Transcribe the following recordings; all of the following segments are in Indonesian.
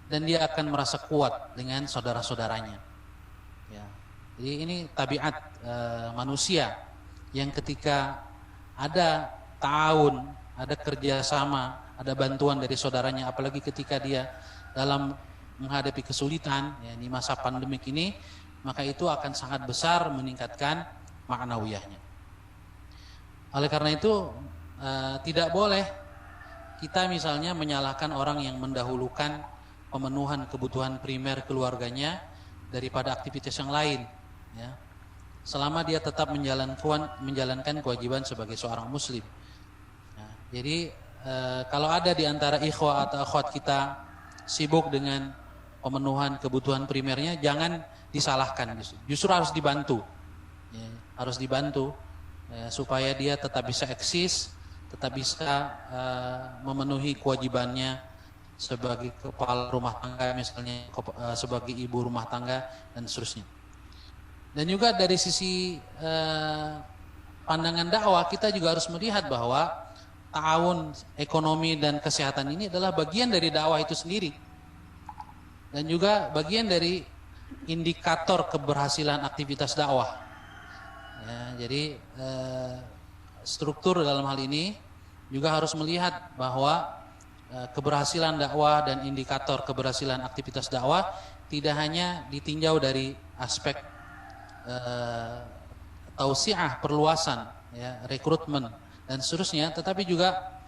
dan dia akan merasa kuat dengan saudara-saudaranya. Ya. Jadi ini tabiat manusia yang ketika ada ta'awun, ada kerjasama, ada bantuan dari saudaranya, apalagi ketika dia dalam menghadapi kesulitan ya, di masa pandemik ini, maka itu akan sangat besar meningkatkan ma'nawiyahnya. Oleh karena itu tidak boleh kita misalnya menyalahkan orang yang mendahulukan pemenuhan kebutuhan primer keluarganya daripada aktivitas yang lain, ya. Selama dia tetap menjalankan kewajiban sebagai seorang muslim. Ya, jadi kalau ada di antara ikhwah atau akhwat kita sibuk dengan pemenuhan kebutuhan primernya, jangan disalahkan, justru harus dibantu, ya, harus dibantu ya, supaya dia tetap bisa eksis, tetap bisa memenuhi kewajibannya sebagai kepala rumah tangga misalnya, sebagai ibu rumah tangga dan seterusnya. Dan juga dari sisi pandangan dakwah kita juga harus melihat bahwa ta'awun ekonomi dan kesehatan ini adalah bagian dari dakwah itu sendiri. Dan juga bagian dari indikator keberhasilan aktivitas dakwah. Ya, jadi struktur dalam hal ini juga harus melihat bahwa keberhasilan dakwah dan indikator keberhasilan aktivitas dakwah tidak hanya ditinjau dari aspek tausiah, perluasan, ya, rekrutmen dan seterusnya, tetapi juga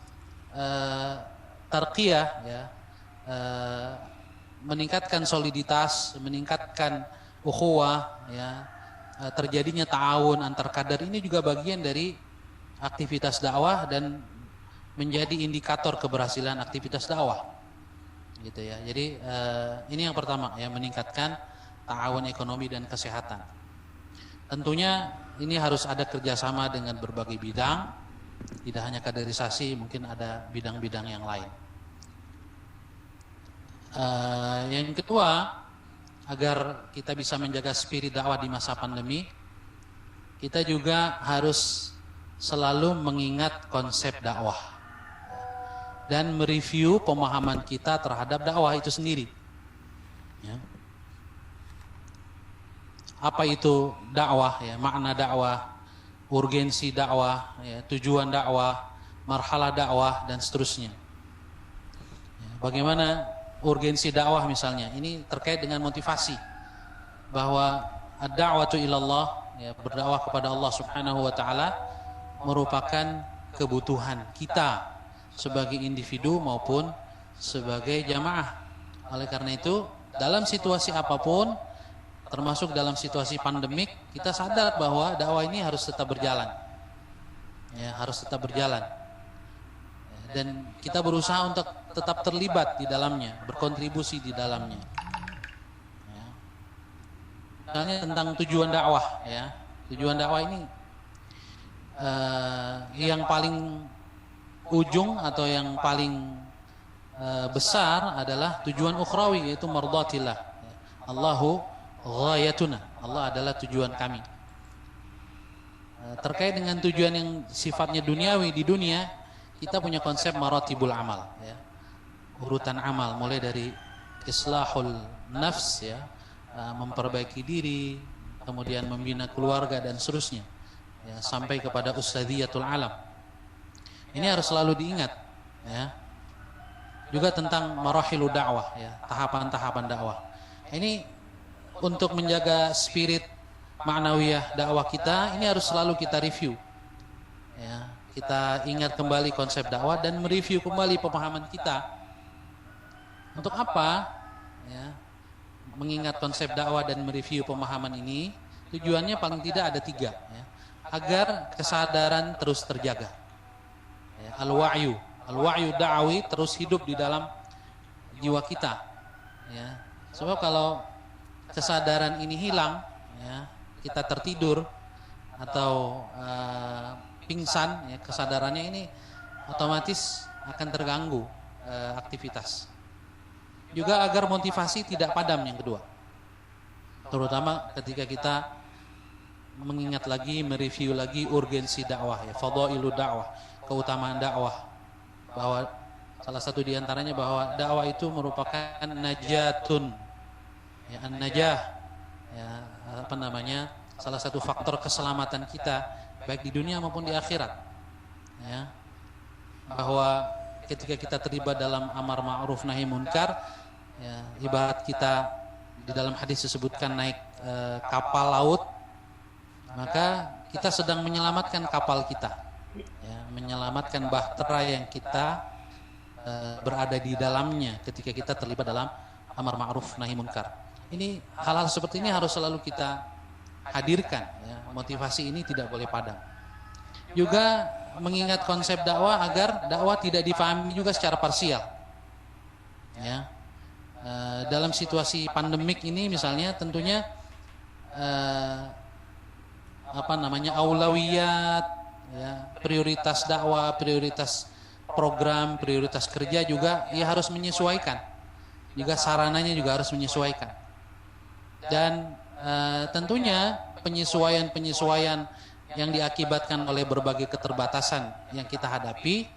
tarqiyah, ya, meningkatkan soliditas, meningkatkan ukhuwah, ya, terjadinya ta'awun antar kader, ini juga bagian dari aktivitas dakwah dan menjadi indikator keberhasilan aktivitas dakwah, gitu ya. Jadi ini yang pertama, ya, meningkatkan ta'awun ekonomi dan kesehatan. Tentunya ini harus ada kerjasama dengan berbagai bidang, tidak hanya kaderisasi, mungkin ada bidang-bidang yang lain. Yang kedua, agar kita bisa menjaga spirit dakwah di masa pandemi, kita juga harus selalu mengingat konsep dakwah dan mereview pemahaman kita terhadap dakwah itu sendiri, ya. Apa itu dakwah, ya, makna dakwah, urgensi dakwah, ya, tujuan dakwah, marhalah dakwah dan seterusnya. Ya, bagaimana urgensi dakwah misalnya, ini terkait dengan motivasi bahwa ad-da'watu ilallah, ya, berdakwah kepada Allah Subhanahu wa taala merupakan kebutuhan kita sebagai individu maupun sebagai jamaah. Oleh karena itu, dalam situasi apapun, termasuk dalam situasi pandemik, kita sadar bahwa dakwah ini harus tetap berjalan, ya, harus tetap berjalan, dan kita berusaha untuk tetap terlibat di dalamnya, berkontribusi di dalamnya. Ya. Misalnya tentang tujuan dakwah, ya, tujuan dakwah ini yang paling ujung atau yang paling besar adalah tujuan ukhrawi, yaitu mardatillah. Allahu ghayatuna, Allah adalah tujuan kami. Terkait dengan tujuan yang sifatnya duniawi di dunia, kita punya konsep maratibul amal, ya, urutan amal, mulai dari islahul nafs, ya, memperbaiki diri, kemudian membina keluarga dan seterusnya, ya, sampai kepada ustadziyatul alam. Ini harus selalu diingat, ya. Juga tentang marahilu dakwah, ya, tahapan-tahapan dakwah. Ini untuk menjaga spirit ma'nawiyah dakwah kita, ini harus selalu kita review, ya. Kita ingat kembali konsep dakwah dan mereview kembali pemahaman kita. Untuk apa? Ya, mengingat konsep dakwah dan mereview pemahaman ini, tujuannya paling tidak ada 3, ya, agar kesadaran terus terjaga. Ya, al-wa'yu da'awi terus hidup di dalam jiwa kita, ya. Sebab kalau kesadaran ini hilang, ya, kita tertidur atau pingsan, ya, kesadarannya ini otomatis akan terganggu aktivitas. Juga agar motivasi tidak padam, yang kedua, terutama ketika kita mengingat lagi, mereview lagi urgensi dakwah, ya, fadailu dakwah, keutamaan dakwah, bahwa Salah satu di antaranya bahwa dakwah itu merupakan najatun, ya, an-najah, ya, apa namanya, salah satu faktor keselamatan kita baik di dunia maupun di akhirat, ya, bahwa ketika kita terlibat dalam amar ma'ruf nahi munkar, ya, ibarat kita di dalam hadis disebutkan naik kapal laut, maka kita sedang menyelamatkan kapal kita, ya, menyelamatkan bahtera yang kita berada di dalamnya ketika kita terlibat dalam amar ma'ruf nahi munkar. Ini hal-hal seperti ini harus selalu kita hadirkan, ya. Motivasi ini tidak boleh padam. Juga mengingat konsep dakwah agar dakwah tidak difahami juga secara parsial, ya. Dalam situasi pandemik ini misalnya tentunya apa namanya, aulawiyat, ya, prioritas dakwah, prioritas program, prioritas kerja juga ya harus menyesuaikan. Juga sarananya juga harus menyesuaikan. Dan tentunya penyesuaian-penyesuaian yang diakibatkan oleh berbagai keterbatasan yang kita hadapi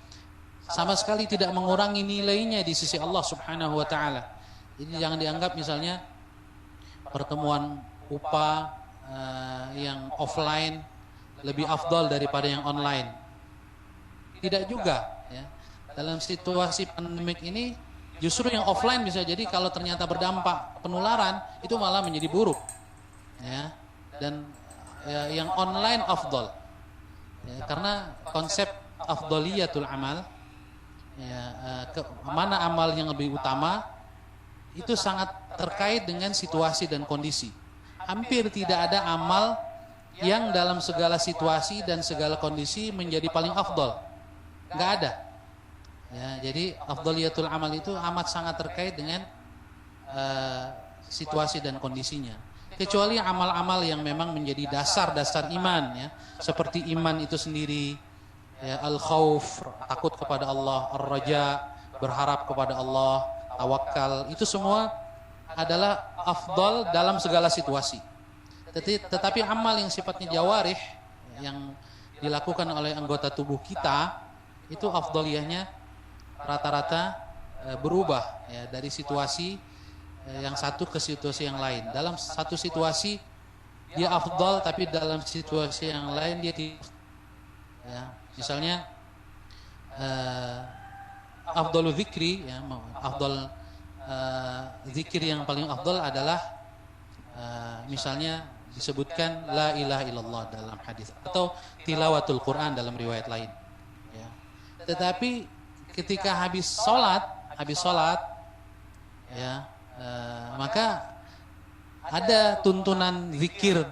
sama sekali tidak mengurangi nilainya di sisi Allah Subhanahu wa taala. Jadi jangan dianggap misalnya pertemuan UPA yang offline lebih afdal daripada yang online. Tidak juga, ya. Dalam situasi pandemik ini justru yang offline bisa jadi kalau ternyata berdampak penularan itu malah menjadi buruk, ya. Dan ya, yang online afdal, ya, karena konsep afdaliyatul amal, ya, mana amal yang lebih utama itu sangat terkait dengan situasi dan kondisi. Hampir tidak ada amal yang dalam segala situasi dan segala kondisi menjadi paling afdal. Nggak ada, ya. Jadi afdaliyatul amal itu amat sangat terkait dengan situasi dan kondisinya. Kecuali amal-amal yang memang menjadi dasar-dasar iman, ya, seperti iman itu sendiri, ya, al-khauf, takut kepada Allah, ar-raja, berharap kepada Allah, tawakal, itu semua adalah afdal dalam segala situasi. Tetapi amal yang sifatnya jawarih, yang dilakukan oleh anggota tubuh kita, itu afdaliyahnya rata-rata berubah, ya, dari situasi yang satu ke situasi yang lain. Dalam satu situasi dia afdal, tapi dalam situasi yang lain dia tidak, ya. Misalnya afdalu zikri, ya, afdal zikir yang paling afdal adalah misalnya disebutkan la ilaha illallah dalam hadis, atau tilawatul Quran dalam riwayat lain, ya. Tetapi ketika habis sholat, ya, maka ada tuntunan zikir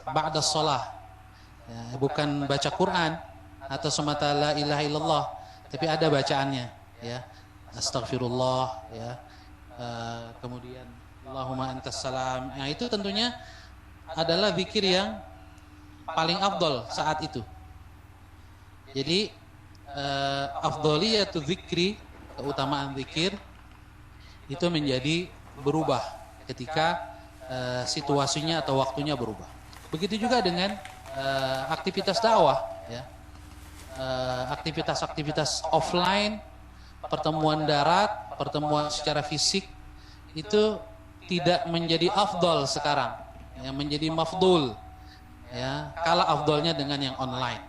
ba'da sholah, ya, bukan baca Quran atau semata la ilaha illallah, tapi ada bacaannya, ya, astaghfirullah, ya, kemudian Allahumma antas salam. Nah, itu tentunya adalah zikir yang paling afdal saat itu. Jadi afdaliyatu zikri, keutamaan zikir itu menjadi berubah ketika situasinya atau waktunya berubah. Begitu juga dengan aktivitas dakwah, ya. Aktivitas offline, pertemuan darat, pertemuan secara fisik itu tidak menjadi afdal sekarang, yang menjadi mafdul, ya, kalah afdalnya dengan yang online.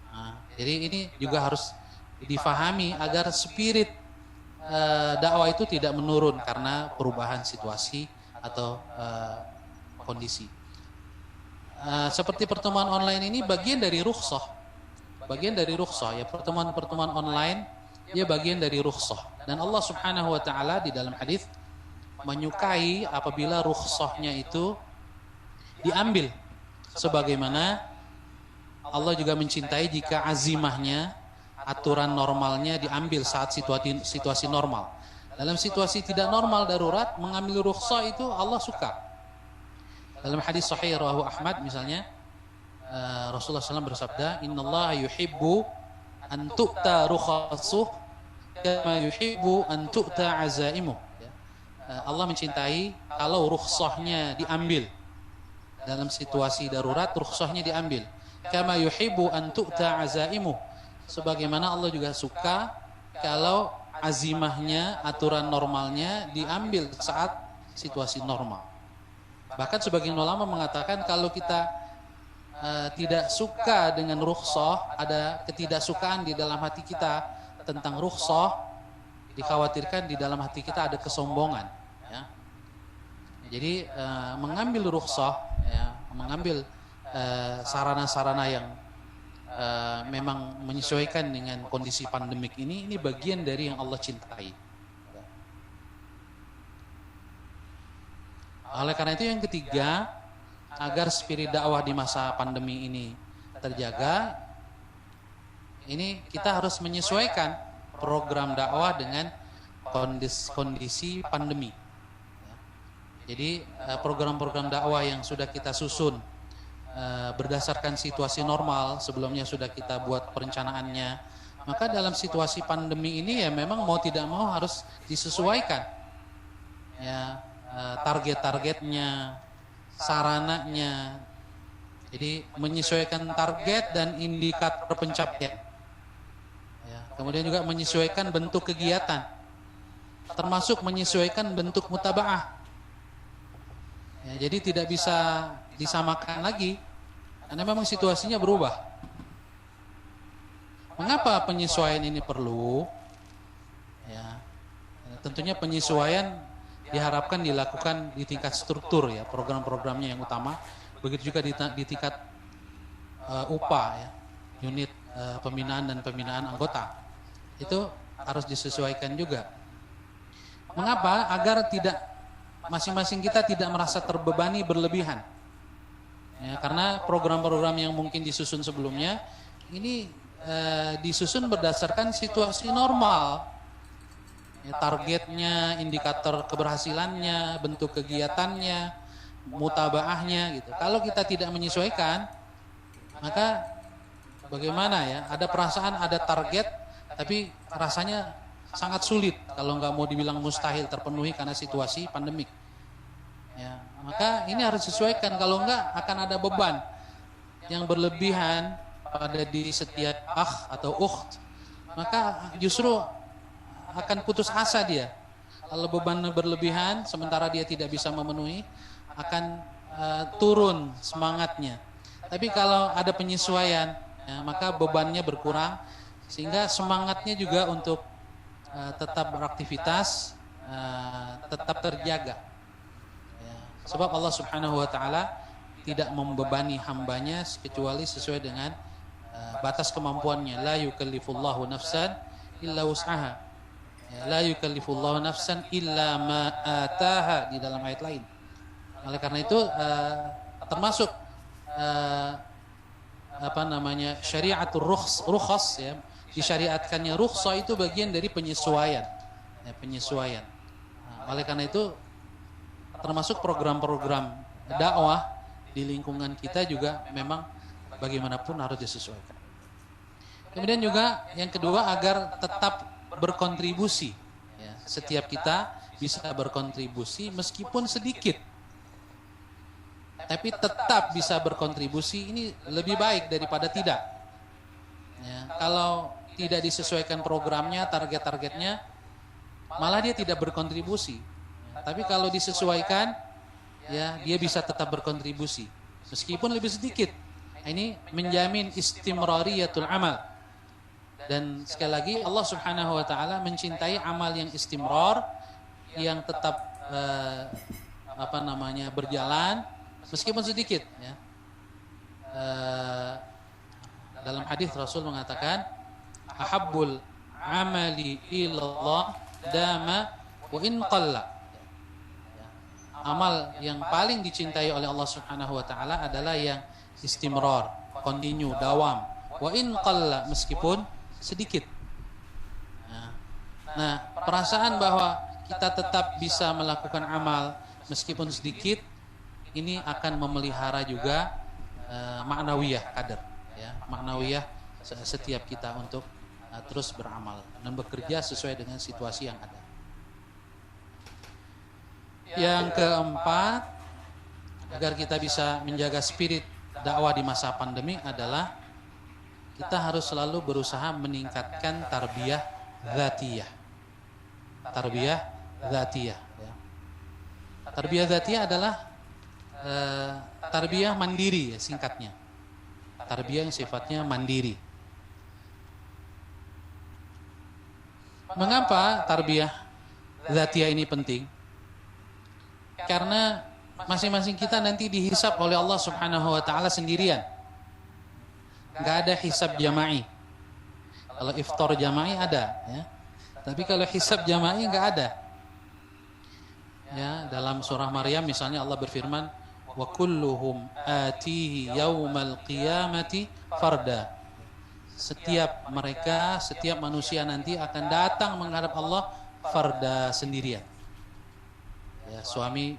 Nah, jadi ini juga harus difahami agar spirit dakwah itu tidak menurun karena perubahan situasi atau kondisi. Seperti pertemuan online ini bagian dari rukhsah, ya, pertemuan online dia bagian dari rukhsah, dan Allah Subhanahu wa taala di dalam hadis menyukai apabila rukhsahnya itu diambil, sebagaimana Allah juga mencintai jika azimahnya, aturan normalnya diambil saat situasi normal. Dalam situasi tidak normal darurat, mengambil rukhsah itu Allah suka. Dalam hadis sahih rawahu Ahmad misalnya, Rasulullah SAW bersabda, innallaha yuhibbu an tu'ta rukhasuh kama yuhibbu an tu'ta azaimuh. Allah mencintai kalau rukhsahnya diambil dalam situasi darurat, rukhsahnya diambil. Kama yuhibbu an tu'ta azaimuh, sebagaimana Allah juga suka kalau azimahnya, aturan normalnya diambil saat situasi normal. Bahkan sebagian ulama mengatakan kalau kita tidak suka dengan rukhsah, ada ketidaksukaan di dalam hati kita tentang rukhsah, dikhawatirkan di dalam hati kita ada kesombongan. Ya. Jadi mengambil rukhsah, ya, mengambil sarana-sarana yang memang menyesuaikan dengan kondisi pandemik ini bagian dari yang Allah cintai. Oleh karena itu yang ketiga, agar spirit dakwah di masa pandemi ini terjaga, ini kita harus menyesuaikan program dakwah dengan kondisi pandemi. Jadi program-program dakwah yang sudah kita susun berdasarkan situasi normal, sebelumnya sudah kita buat perencanaannya, maka dalam situasi pandemi ini ya memang mau tidak mau harus disesuaikan, ya, target-targetnya, sarananya. Jadi menyesuaikan target dan indikator pencapaian, ya, kemudian juga menyesuaikan bentuk kegiatan, termasuk menyesuaikan bentuk mutabaah. Ya, jadi tidak bisa disamakan lagi karena memang situasinya berubah. Mengapa penyesuaian ini perlu? Ya, tentunya penyesuaian diharapkan dilakukan di tingkat struktur, ya, program-programnya yang utama. Begitu juga di tingkat UPA, ya, unit pembinaan dan pembinaan anggota. Itu harus disesuaikan juga. Mengapa? Agar tidak masing-masing kita tidak merasa terbebani berlebihan. Ya, karena program-program yang mungkin disusun sebelumnya ini disusun berdasarkan situasi normal. Ya, targetnya, indikator keberhasilannya, bentuk kegiatannya, mutabaahnya gitu. Kalau kita tidak menyesuaikan, maka bagaimana ya? Ada perasaan, ada target, tapi rasanya sangat sulit, kalau nggak mau dibilang mustahil terpenuhi karena situasi pandemik. Ya, maka ini harus disesuaikan, kalau nggak akan ada beban yang berlebihan pada diri setiap atau ukht, maka justru akan putus asa dia. Kalau beban berlebihan sementara dia tidak bisa memenuhi, akan turun semangatnya. Tapi kalau ada penyesuaian, ya, maka bebannya berkurang sehingga semangatnya juga untuk tetap beraktivitas tetap terjaga. Ya, sebab Allah Subhanahu wa taala tidak membebani hambanya kecuali sesuai dengan batas kemampuannya. La yukallifullahu nafsan illa wus'aha. Ya, la yukallifullahu nafsan illa ma ataha di dalam ayat lain. Oleh karena itu termasuk syariatul rukhs, ya, disyariatkannya rukhsah itu bagian dari penyesuaian, ya, penyesuaian. Nah, oleh karena itu termasuk program-program dakwah di lingkungan kita juga memang bagaimanapun harus disesuaikan. Kemudian juga yang kedua, agar tetap berkontribusi, ya, setiap kita bisa berkontribusi meskipun sedikit, tapi tetap bisa berkontribusi, ini lebih baik daripada tidak. Ya, kalau tidak disesuaikan programnya, target-targetnya, malah dia tidak berkontribusi. Ya, tapi kalau disesuaikan, ya, dia bisa tetap berkontribusi meskipun lebih sedikit. Nah, ini menjamin istimrariyatul amal. Dan sekali lagi Allah Subhanahu wa taala mencintai amal yang istimrar, yang tetap berjalan meskipun sedikit, ya. Dalam hadis Rasul mengatakan, ahabbul amali ilallah dama wa in qalla. Amal yang paling dicintai oleh Allah Subhanahu wa taala adalah yang istimrar, continue, dawam. Wa in qalla, meskipun sedikit. Nah, perasaan bahwa kita tetap bisa melakukan amal meskipun sedikit, ini akan memelihara juga ma'nawiyah kader, ya, ma'nawiyah setiap kita untuk terus beramal dan bekerja sesuai dengan situasi yang ada. Yang keempat, agar kita bisa menjaga spirit dakwah di masa pandemi adalah kita harus selalu berusaha meningkatkan tarbiyah dzatiyah. tarbiyah dzatiyah. Ya. Tarbiyah dzatiyah adalah tarbiyah mandiri, ya, singkatnya. Tarbiyah yang sifatnya mandiri. Mengapa tarbiyah dzatiyah ini penting? Karena masing-masing kita nanti dihisab oleh Allah Subhanahu wa taala sendirian. Enggak ada hisab jama'i. Kalau iftar jama'i ada, ya. Tapi kalau hisab jama'i enggak ada. Ya, dalam surah Maryam misalnya Allah berfirman, "Wa kulluhum atihi yaumal qiyamati farda." Setiap mereka, setiap manusia nanti akan datang menghadap Allah farda, sendirian. Ya, suami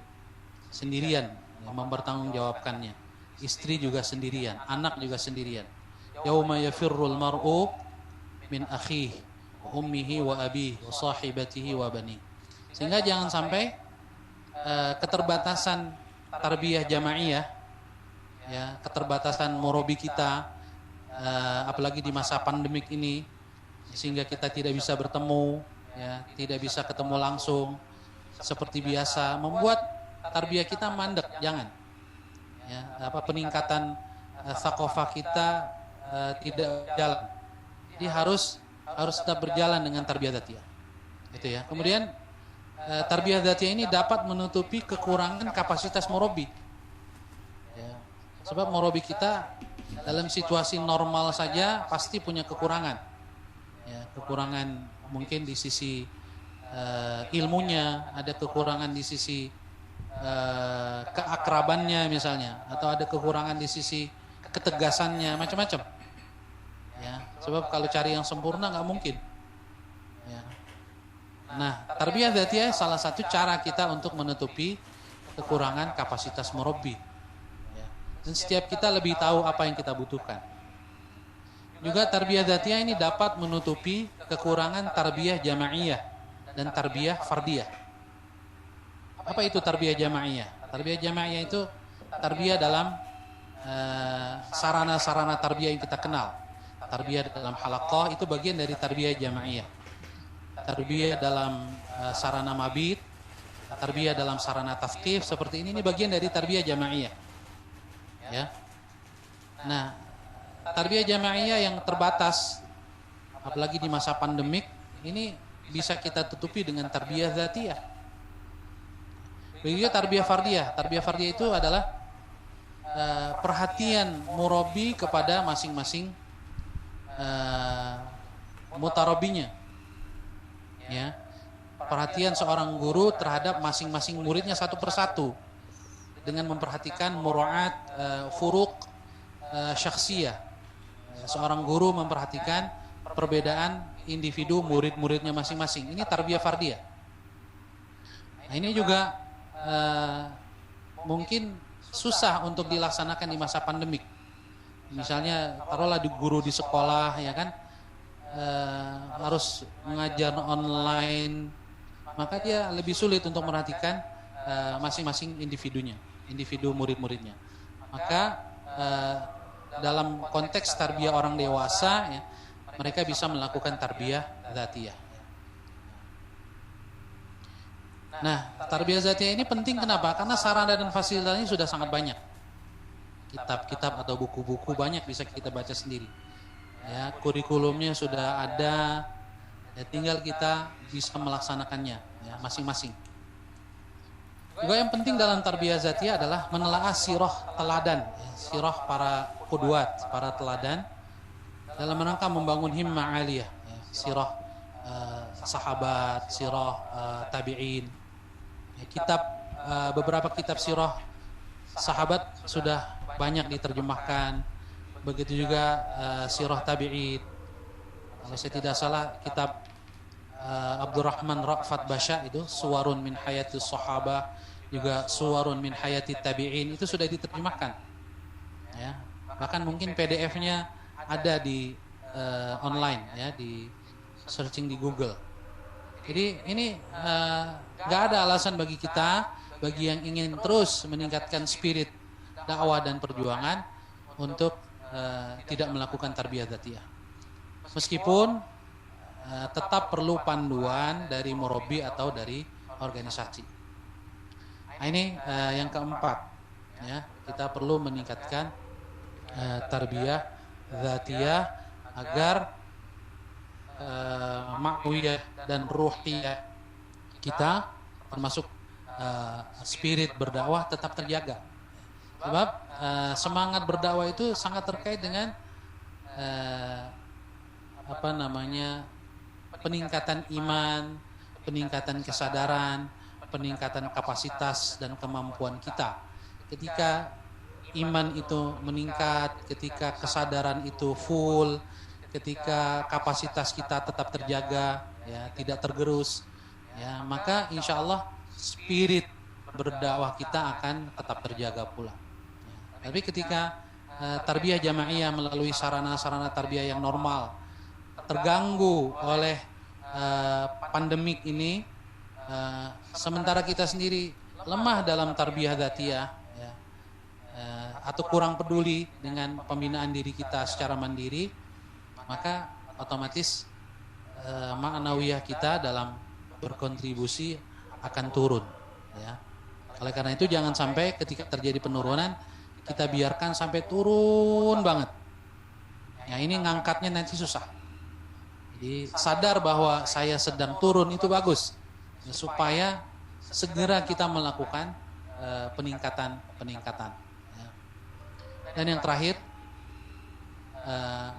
sendirian yang mempertanggungjawabkannya, istri juga sendirian, anak juga sendirian. Yauma yafirrul mar'u min akhihi wa ummihi wa abihi wa sahibatihi wa bani. Sehingga jangan sampai keterbatasan tarbiyah jamaiyah, ya, keterbatasan murabi kita, apalagi di masa pandemik ini, sehingga kita tidak bisa bertemu, ya, tidak bisa ketemu langsung seperti biasa, membuat tarbiyah kita mandek. Jangan, ya, peningkatan thaqafah kita tidak jalan. Jadi harus tetap berjalan dengan tarbiyah dzatiyah. Itu ya. Kemudian tarbiyah dzatiyah ini dapat menutupi kekurangan kapasitas murabi. Ya. Sebab murabi kita dalam situasi normal saja pasti punya kekurangan. Ya, kekurangan mungkin di sisi ilmunya, ada kekurangan di sisi keakrabannya misalnya, atau ada kekurangan di sisi ketegasannya, macam-macam. Ya, sebab kalau cari yang sempurna nggak mungkin. Ya. Nah, tarbiyah dzatiyah salah satu cara kita untuk menutupi kekurangan kapasitas murabi. Ya. Dan setiap kita lebih tahu apa yang kita butuhkan. Juga tarbiyah dzatiyah ini dapat menutupi kekurangan tarbiyah jamaiyah dan tarbiyah fardiyah. Apa itu tarbiyah jamaiyah? Tarbiyah jamaiyah itu tarbiyah dalam sarana-sarana tarbiyah yang kita kenal. Tarbiyah dalam halaqah itu bagian dari tarbiyah jamaiyah. Tarbiyah dalam sarana mabit, tarbiyah dalam sarana tafqih seperti ini bagian dari tarbiyah jamaiyah. Ya. Nah, tarbiyah jamaiyah yang terbatas, apalagi di masa pandemik, ini bisa kita tutupi dengan tarbiyah dzatiyah. Begitu tarbiyah fardiyah. Tarbiyah fardiyah itu adalah perhatian murabi kepada masing-masing mutarabinya. Ya. Perhatian seorang guru terhadap masing-masing muridnya satu persatu dengan memperhatikan muraat furuq syakhsiyah. Seorang guru memperhatikan perbedaan individu murid-muridnya masing-masing. Ini tarbiyah fardiyah. Nah, ini juga mungkin susah untuk dilaksanakan di masa pandemik. Misalnya taruhlah guru di sekolah, ya kan, harus mengajar online, maka dia lebih sulit untuk merhatikan masing-masing individunya, individu murid-muridnya. Maka dalam konteks tarbiyah orang dewasa, ya, mereka bisa melakukan tarbiyah dzatiyah. Nah, tarbiyah dzatiyah ini penting kenapa? Karena sarana dan fasilitasnya sudah sangat banyak. Kitab-kitab atau buku-buku banyak bisa kita baca sendiri. Ya, kurikulumnya sudah ada, ya, tinggal kita bisa melaksanakannya, ya, masing-masing. Juga yang penting dalam tarbiyah dzatiyah adalah menelaah sirah teladan, ya, sirah para qudwat, para teladan dalam rangka membangun himmah aliyah, ya, sirah sahabat, sirah tabi'in. Ya, beberapa kitab sirah sahabat sudah banyak diterjemahkan. Begitu juga sirah tabi'in. Kalau saya tidak salah kitab Abdurrahman Ra'fat Basha itu Suwarun min hayati sahabah, juga Suwarun min hayati tabi'in, itu sudah diterjemahkan. Ya, bahkan mungkin PDF-nya ada di online, ya, di searching di Google. Jadi ini nggak ada alasan bagi kita, bagi yang ingin terus meningkatkan spirit dakwah dan perjuangan untuk tidak melakukan tarbiyah dzatiyah. Meskipun tetap perlu panduan dari murabi atau dari organisasi. Nah, ini yang keempat, ya, kita perlu meningkatkan tarbiyah dzatiyah agar ma'nawiyah dan ruhiyah kita, termasuk spirit berdakwah, tetap terjaga. Sebab semangat berdakwah itu sangat terkait dengan peningkatan iman, peningkatan kesadaran, peningkatan kapasitas dan kemampuan kita. Ketika iman itu meningkat, ketika kesadaran itu full, ketika kapasitas kita tetap terjaga, ya, tidak tergerus, ya, maka insya Allah spirit berdakwah kita akan tetap terjaga pula. Ya. Tapi ketika tarbiyah jamaiyah melalui sarana-sarana tarbiyah yang normal terganggu oleh pandemik ini, sementara kita sendiri lemah dalam tarbiyah dzatiyah, ya, atau kurang peduli dengan pembinaan diri kita secara mandiri, maka otomatis ma'nawiyah kita dalam berkontribusi akan turun, ya. Oleh karena itu jangan sampai ketika terjadi penurunan kita biarkan sampai turun banget. Ya, ini ngangkatnya nanti susah. Jadi sadar bahwa saya sedang turun itu bagus, ya, supaya segera kita melakukan peningkatan. Ya. Dan yang terakhir,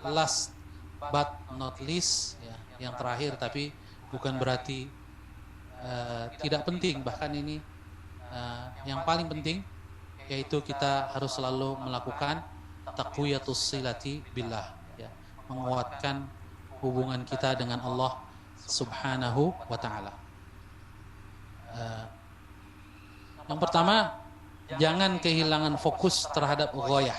last but not least, ya, yang terakhir tapi bukan berarti tidak penting, bahkan ini yang paling penting, yaitu kita harus selalu melakukan taqwiyatus silati billah, ya, menguatkan hubungan kita dengan Allah Subhanahu wa ta'ala. Yang pertama, jangan kehilangan fokus terhadap ghayah.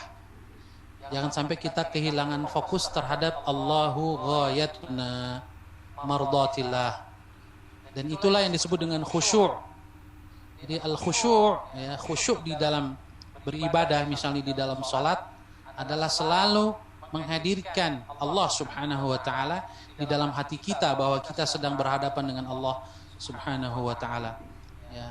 Jangan sampai kita kehilangan fokus terhadap Allahu ghayatuna mardatillah. Dan itulah yang disebut dengan khusyuk. Jadi al-khusyuk, ya, khusyuk di dalam beribadah, misalnya di dalam salat, adalah selalu menghadirkan Allah Subhanahu wa ta'ala di dalam hati kita, bahwa kita sedang berhadapan dengan Allah Subhanahu wa ta'ala, ya.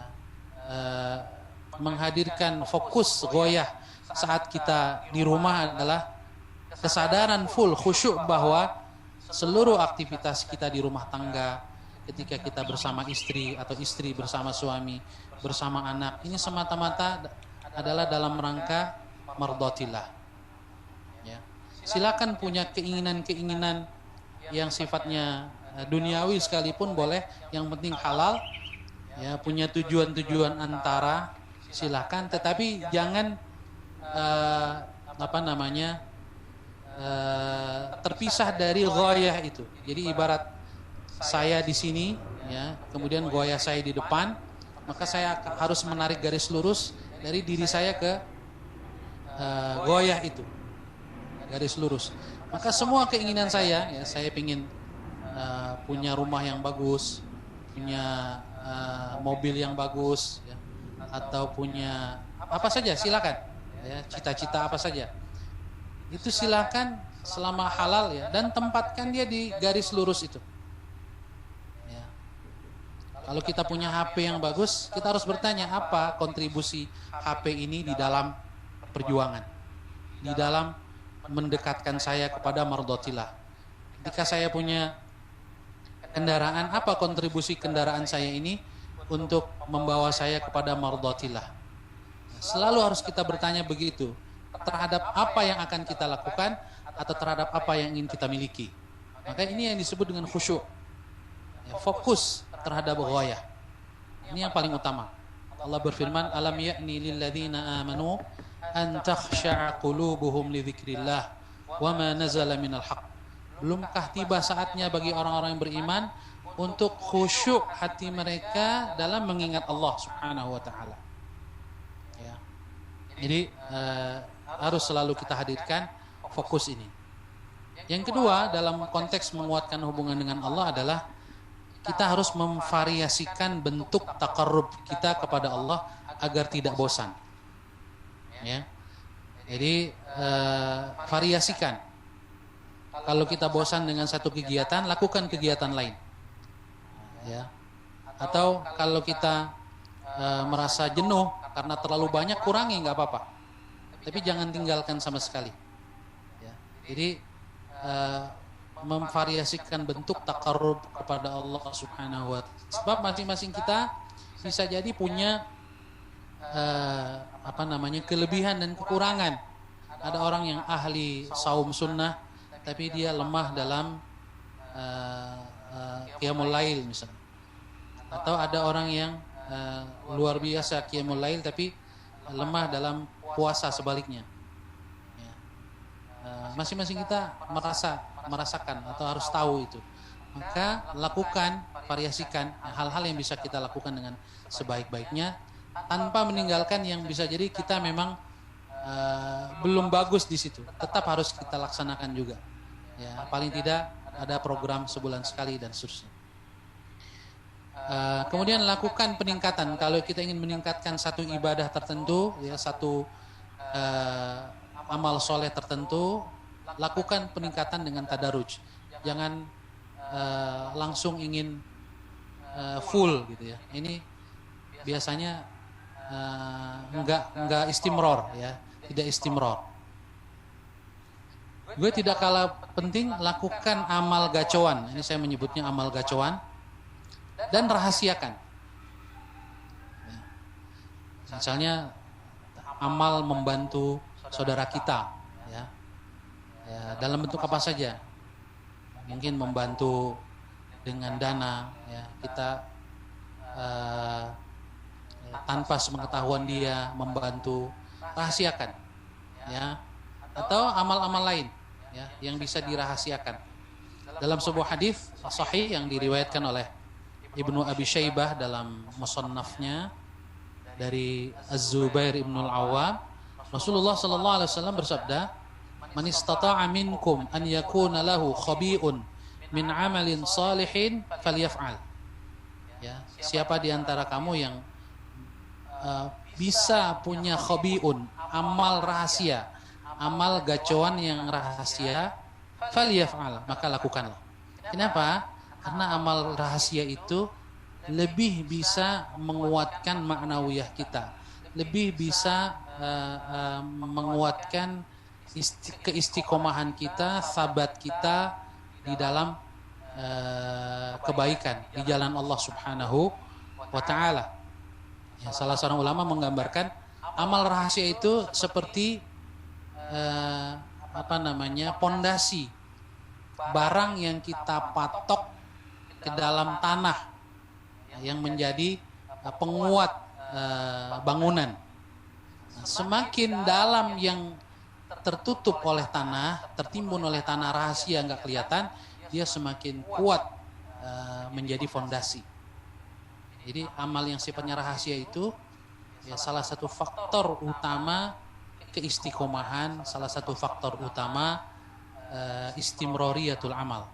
Menghadirkan fokus goyah saat kita di rumah adalah kesadaran full khusyuk bahwa seluruh aktivitas kita di rumah tangga, ketika kita bersama istri atau istri bersama suami, bersama anak, ini semata-mata adalah dalam rangka mardatillah. Ya. Silakan punya keinginan-keinginan yang sifatnya duniawi sekalipun boleh, yang penting halal. Ya, punya tujuan-tujuan antara, silakan, tetapi jangan terpisah dari ghayah itu. Jadi ibarat saya di sini, ya, kemudian ghayah saya di depan, maka saya harus menarik garis lurus dari diri saya ke ghayah itu, garis lurus. Maka semua keinginan saya, ya, saya ingin punya rumah yang bagus, punya mobil yang bagus, ya, atau punya apa saja, silakan, ya, cita-cita apa saja itu silakan selama halal, ya, dan tempatkan dia di garis lurus itu. Ya. Kalau kita punya HP yang bagus, kita harus bertanya apa kontribusi HP ini di dalam perjuangan, di dalam mendekatkan saya kepada mardatillah. Ketika saya punya kendaraan, apa kontribusi kendaraan saya ini untuk membawa saya kepada mardatillah. Selalu harus kita bertanya begitu, terhadap apa yang akan kita lakukan atau terhadap apa yang ingin kita miliki. Maka ini yang disebut dengan khusyuk, ya, fokus terhadap ghayah. Ini yang paling utama. Allah berfirman, alam ya'ni lilladzina amanu an takhsha'a qulubuhum li dzikrillah wa ma nazala minal haqq. Belumkah tiba saatnya bagi orang-orang yang beriman untuk khusyuk hati mereka dalam mengingat Allah Subhanahu wa ta'ala. Ya. Jadi harus selalu kita hadirkan fokus ini. Yang kedua, dalam konteks menguatkan hubungan dengan Allah adalah kita harus memvariasikan bentuk taqarrub kita kepada Allah agar tidak bosan. Ya. Jadi variasikan. Kalau kita bosan dengan satu kegiatan, lakukan kegiatan lain. Ya. Atau kalau kita merasa jenuh karena terlalu banyak, kurangi, nggak apa-apa. Tapi jangan tinggalkan sama sekali. Ya. Jadi memvariasikan bentuk taqarrub kepada Allah Subhanahu wa Ta'ala. Sebab masing-masing kita bisa jadi punya kelebihan dan kekurangan. Ada orang yang ahli saum sunnah, tapi dia lemah dalam qiyamul lail misalnya. Atau ada orang yang luar biasa qiyamul lail tapi lemah dalam puasa sebaliknya. Ya. Masing-masing kita merasakan atau harus tahu itu. Maka lakukan, variasikan hal-hal yang bisa kita lakukan dengan sebaik-baiknya, tanpa meninggalkan yang bisa jadi kita memang belum bagus di situ. Tetap harus kita laksanakan juga. Ya, paling tidak ada program sebulan sekali dan seterusnya. Kemudian lakukan peningkatan. Kalau kita ingin meningkatkan satu ibadah tertentu, ya, satu amal soleh tertentu, lakukan peningkatan dengan tadaruj. Jangan langsung ingin full gitu ya. Ini biasanya enggak istimror ya, tidak istimror. Gue tidak kalah penting lakukan amal gacoan. Ini saya menyebutnya amal gacoan. Dan rahasiakan. Ya. Misalnya amal membantu saudara kita, ya. Ya, dalam bentuk apa saja. Mungkin membantu dengan dana, ya. Kita tanpa sepengetahuan dia membantu, rahasiakan, ya. Atau amal-amal lain, ya, yang bisa dirahasiakan. Dalam sebuah hadis sahih yang diriwayatkan oleh Ibnu Abi Syaibah dalam musannafnya dari Az-Zubair Ibnul Awwam, Rasulullah sallallahu alaihi wasallam bersabda, "Man istata'a minkum an yakuna lahu khabi'un min 'amalin salihin falyaf'al." Ya, siapa di antara kamu yang bisa punya khabi'un, amal rahasia, amal gacoan yang rahasia, falyaf'al, maka lakukanlah. Kenapa? Karena amal rahasia itu lebih bisa menguatkan ma'nawiyah kita, lebih bisa menguatkan keistiqomahan kita, sabat kita di dalam kebaikan di jalan Allah Subhanahu wa Ta'ala. Ya, salah seorang ulama menggambarkan amal rahasia itu seperti pondasi, barang yang kita patok ke dalam tanah yang menjadi penguat bangunan. Semakin dalam yang tertutup oleh tanah, tertimbun oleh tanah rahasia nggak kelihatan, dia semakin kuat menjadi fondasi. Jadi amal yang sifatnya rahasia itu ya salah satu faktor utama keistiqomahan, salah satu faktor utama istimroriyatul amal,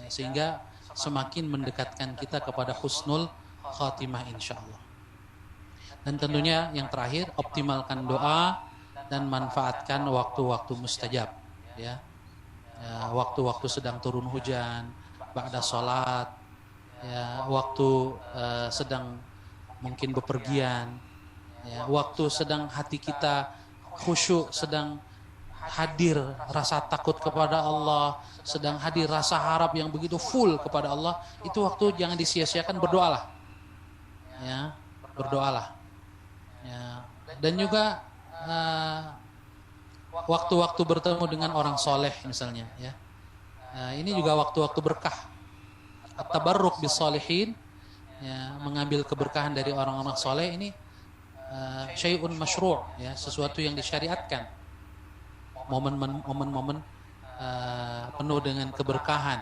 sehingga semakin mendekatkan kita kepada husnul khatimah insyaallah. Dan tentunya yang terakhir, optimalkan doa dan manfaatkan waktu-waktu mustajab, ya. Waktu-waktu sedang turun hujan, ba'da sholat, ya, waktu sedang mungkin bepergian, ya, waktu sedang hati kita khusyuk, sedang hadir rasa takut kepada Allah, sedang hadir rasa harap yang begitu full kepada Allah, itu waktu jangan disia-siakan, berdoalah, ya, berdoalah, ya. Dan juga waktu-waktu bertemu dengan orang soleh misalnya, ya, ini juga waktu-waktu berkah, at-tabarruk bis sholihin, ya, mengambil keberkahan dari orang-orang soleh ini syai'un masyru', ya, sesuatu yang disyariatkan. Momen-momen penuh dengan keberkahan,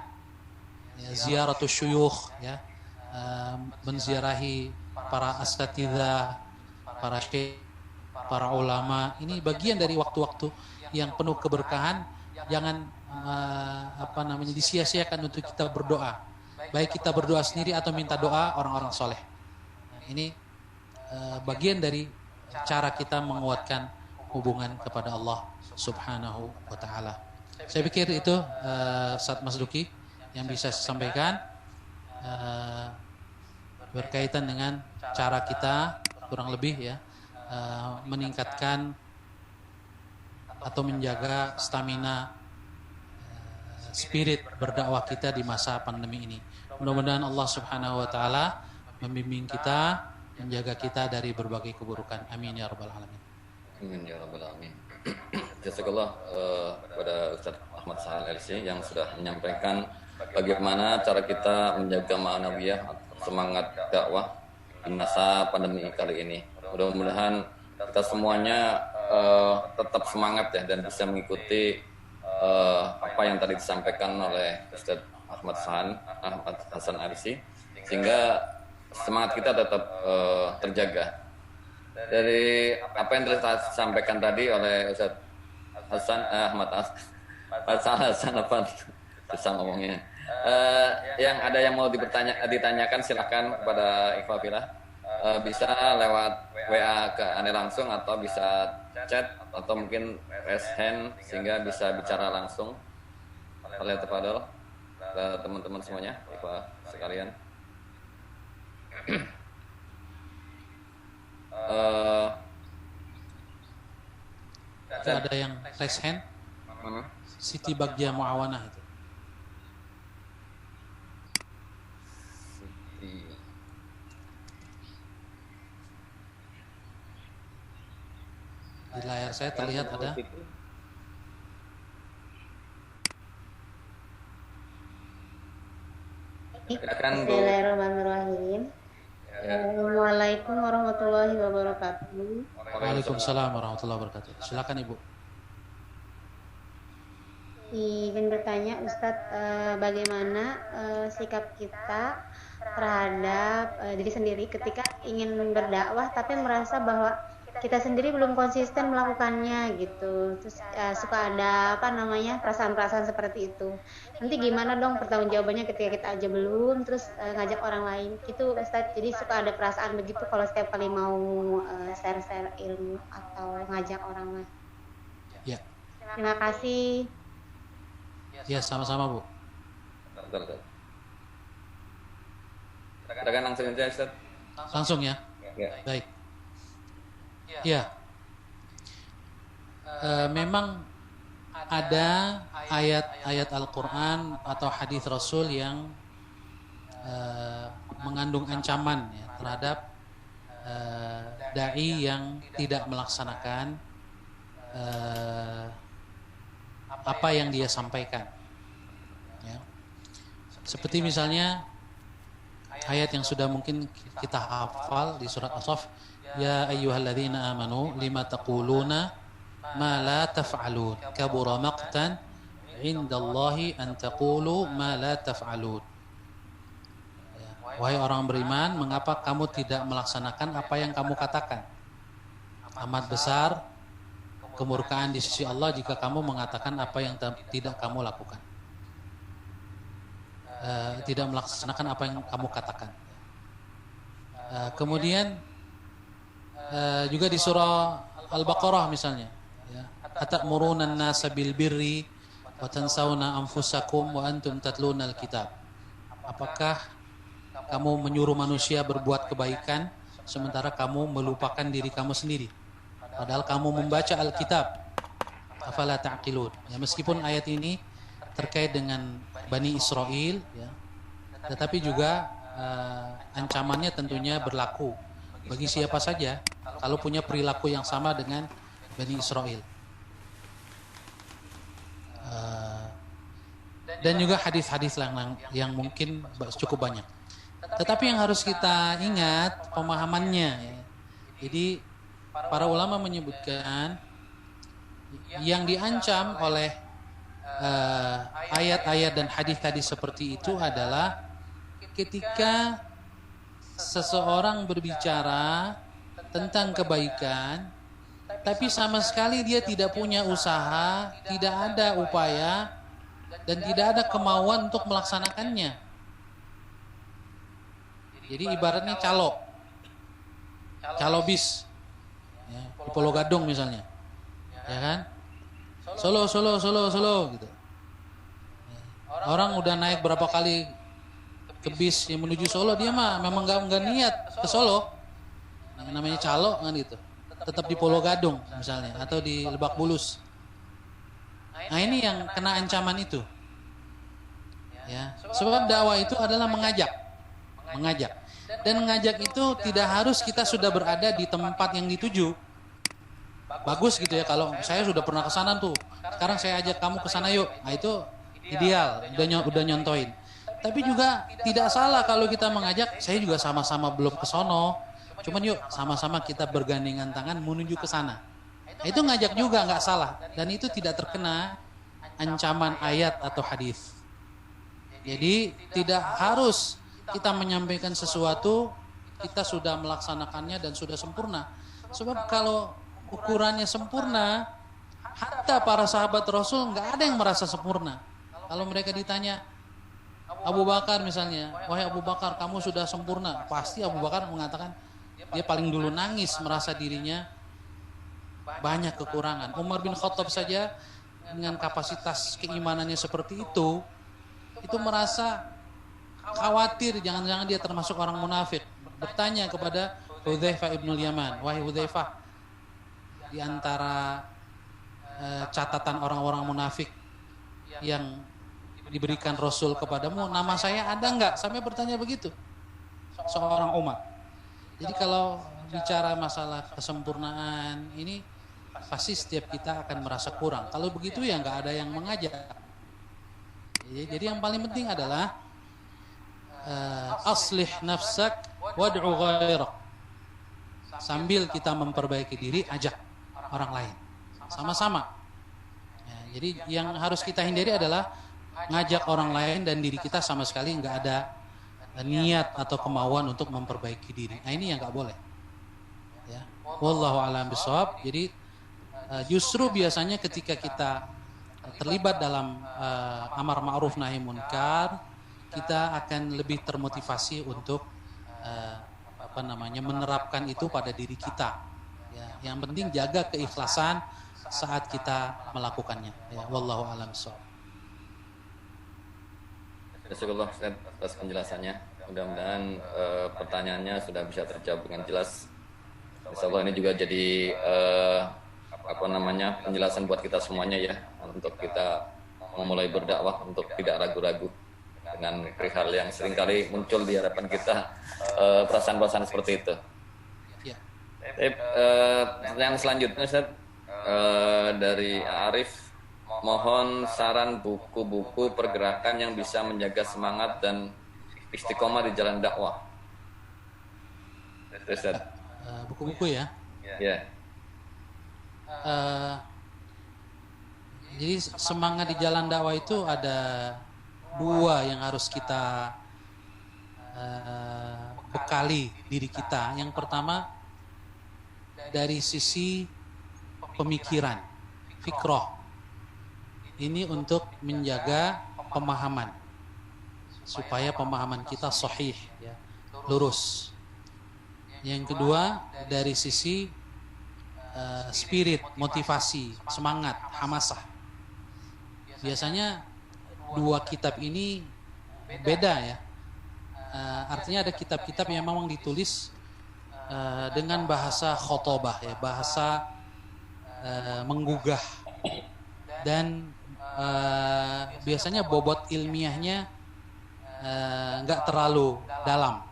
ya, ziaratus syuyukh, ya, menziarahi para asatidzah, para syekh, para ulama. Ini bagian dari waktu-waktu yang penuh keberkahan. Jangan disia-siakan untuk kita berdoa, baik kita berdoa sendiri atau minta doa orang-orang soleh. Ini bagian dari cara kita menguatkan hubungan kepada Allah Subhanahu wa Ta'ala. Saya pikir itu Ustaz Mas Duki yang bisa saya sampaikan berkaitan dengan cara kita kurang lebih ya meningkatkan atau menjaga stamina spirit berdakwah kita di masa pandemi ini. Mudah-mudahan Allah Subhanahu wa taala membimbing kita, menjaga kita dari berbagai keburukan. Amin ya rabbal alamin. Amin ya rabbal alamin. Jazakallah kepada Ustaz Ahmad Sahal LC yang sudah menyampaikan bagaimana cara kita menjaga ma'nawiyah semangat dakwah di masa pandemi kali ini. Mudah-mudahan kita semuanya tetap semangat ya dan bisa mengikuti apa yang tadi disampaikan oleh Ustaz Ahmad Hasan Arsi, sehingga semangat kita tetap terjaga. Dari apa yang telah disampaikan tadi oleh Ustaz Hasan apa susah ngomongnya. Yang mau ditanyakan silakan kepada Ikhwafillah. Bisa lewat WA ke Anda langsung atau bisa chat atau mungkin raise hand sehingga bisa bicara langsung oleh tafadhol ke teman-teman semuanya, Ikhwah sekalian. Ada yang raise hand? Mana? Siti Bagja Muawanah itu. Di layar saya terlihat ada. Bismillahirrahmanirrahim. Assalamualaikum warahmatullahi wabarakatuh. Waalaikumsalam warahmatullahi wabarakatuh. Silakan Ibu. Ingin bertanya Ustadz, bagaimana sikap kita terhadap diri sendiri ketika ingin berdakwah tapi merasa bahwa kita sendiri belum konsisten melakukannya gitu. Terus suka ada perasaan-perasaan seperti itu. Nanti gimana dong pertanggungjawabannya ketika kita aja belum terus ngajak orang lain gitu Ustadz. Jadi suka ada perasaan begitu kalau setiap kali mau share-share ilmu atau ngajak orang lain. Ya. Terima kasih. Ya, sama-sama Bu. Betul. Katakan langsung aja Ustaz. Langsung ya. Baik. Ya, memang ada ayat-ayat Al-Quran atau hadis Rasul yang mengandung ancaman ya, terhadap dai yang tidak melaksanakan apa yang dia sampaikan. Ya. Seperti misalnya ayat yang sudah mungkin kita hafal di surat As-Saff. Ya ayyuhalladzina amanu lima taquluna ma la taf'alun kabura maqtan indallahi an taqulu ma la taf'alun. Wahai orang beriman, mengapa kamu tidak melaksanakan apa yang kamu katakan? Amat besar kemurkaan di sisi Allah jika kamu mengatakan apa yang tidak kamu lakukan. Tidak melaksanakan apa yang kamu katakan. Kemudian juga di surah Al-Baqarah misalnya, ya, atamuruna an-nasa bil birri wa tansawna anfusakum wa antum tatluna al-kitab. Apakah kamu menyuruh manusia berbuat kebaikan sementara kamu melupakan diri kamu sendiri padahal kamu membaca Alkitab? Afala ta'qilun. Ya, meskipun ayat ini terkait dengan Bani Israel ya, tetapi juga ancamannya tentunya berlaku bagi siapa saja kalau punya perilaku yang sama dengan Bani Israel. Dan juga hadis-hadis yang mungkin cukup banyak. Tetapi yang harus kita ingat pemahamannya. Ya. Jadi para ulama menyebutkan yang diancam oleh ayat-ayat dan hadis-hadis seperti itu adalah ketika seseorang berbicara tentang kebaikan, tapi sama sekali dia tidak punya usaha, tidak ada upaya, dan tidak ada kemauan untuk melaksanakannya. Jadi ibaratnya calo bis, ya, di Pulau Gadung misalnya, ya kan? Solo, Solo, Solo, Solo gitu. Orang udah naik berapa kali ke bis yang menuju Solo, dia mah memang nggak niat ke Solo. Yang namanya calo kan gitu. Tetap di Pulau Gadung misalnya atau di Lebak Bulus. Nah ini yang kena ancaman itu. Ya, sebab dakwah itu adalah mengajak. Dan mengajak itu tidak harus kita sudah berada di tempat yang dituju. Bagus gitu ya kalau saya sudah pernah ke sana tuh. Sekarang saya ajak kamu ke sana yuk. Nah itu ideal, udah nyontoin. Tapi juga tidak salah kalau kita mengajak, saya juga sama-sama belum ke sono. Cuman yuk sama-sama kita bergandengan tangan menuju ke sana. Nah, itu ngajak juga nggak salah dan itu tidak terkena ancaman ayat atau hadis. Jadi tidak harus kita menyampaikan sesuatu kita sudah melaksanakannya dan sudah sempurna. Sebab kalau ukurannya sempurna, hatta para sahabat Rasul nggak ada yang merasa sempurna. Kalau mereka ditanya Abu Bakar misalnya, wahai Abu Bakar kamu sudah sempurna, pasti Abu Bakar mengatakan dia paling dulu nangis merasa dirinya banyak kekurangan. Umar bin Khattab saja dengan kapasitas keimanannya seperti itu merasa khawatir jangan-jangan dia termasuk orang munafik. Bertanya kepada Hudzaifah ibnul Yaman, wahai Hudzaifah, di antara catatan orang-orang munafik yang diberikan Rasul kepadamu, nama saya ada enggak? Sampai bertanya begitu seorang umat. Jadi kalau bicara masalah kesempurnaan ini pasti setiap kita akan merasa kurang. Kalau begitu ya enggak ada yang mengajak. Jadi yang paling penting adalah aslih nafsak wad'u ghairak. Sambil kita memperbaiki diri, ajak orang lain. Sama-sama. Ya, jadi yang harus kita hindari adalah ngajak orang lain dan diri kita sama sekali nggak ada niat atau kemauan untuk memperbaiki diri. Nah ini yang nggak boleh. Ya. Wallahu a'lam bishawab. Jadi justru biasanya ketika kita terlibat dalam amar ma'ruf nahi munkar, kita akan lebih termotivasi untuk menerapkan itu pada diri kita. Ya, yang penting jaga keikhlasan saat kita melakukannya. Ya, wallahu a'lam bishawab. Jazakallah Ustaz atas penjelasannya. Mudah-mudahan pertanyaannya sudah bisa terjawab dengan jelas. Insyaallah ini juga jadi penjelasan buat kita semuanya ya, untuk kita memulai berdakwah, untuk tidak ragu-ragu dengan perihal yang seringkali muncul di hadapan kita, perasaan-perasaan seperti itu. Ya. Pertanyaan selanjutnya Ustaz, dari Arif, mohon saran buku-buku pergerakan yang bisa menjaga semangat dan istiqomah di jalan dakwah. Ustaz. Buku-buku ya. Ya. Jadi semangat di jalan dakwah itu ada dua yang harus kita bekali diri kita. Yang pertama dari sisi pemikiran, fikroh. Ini untuk menjaga pemahaman supaya pemahaman kita sahih, ya, lurus. Yang kedua dari sisi spirit, motivasi, semangat, hamasah. Biasanya dua kitab ini beda ya. Artinya ada kitab-kitab yang memang ditulis dengan bahasa khotobah ya, bahasa menggugah, dan biasanya bobot ilmiahnya nggak terlalu dalam.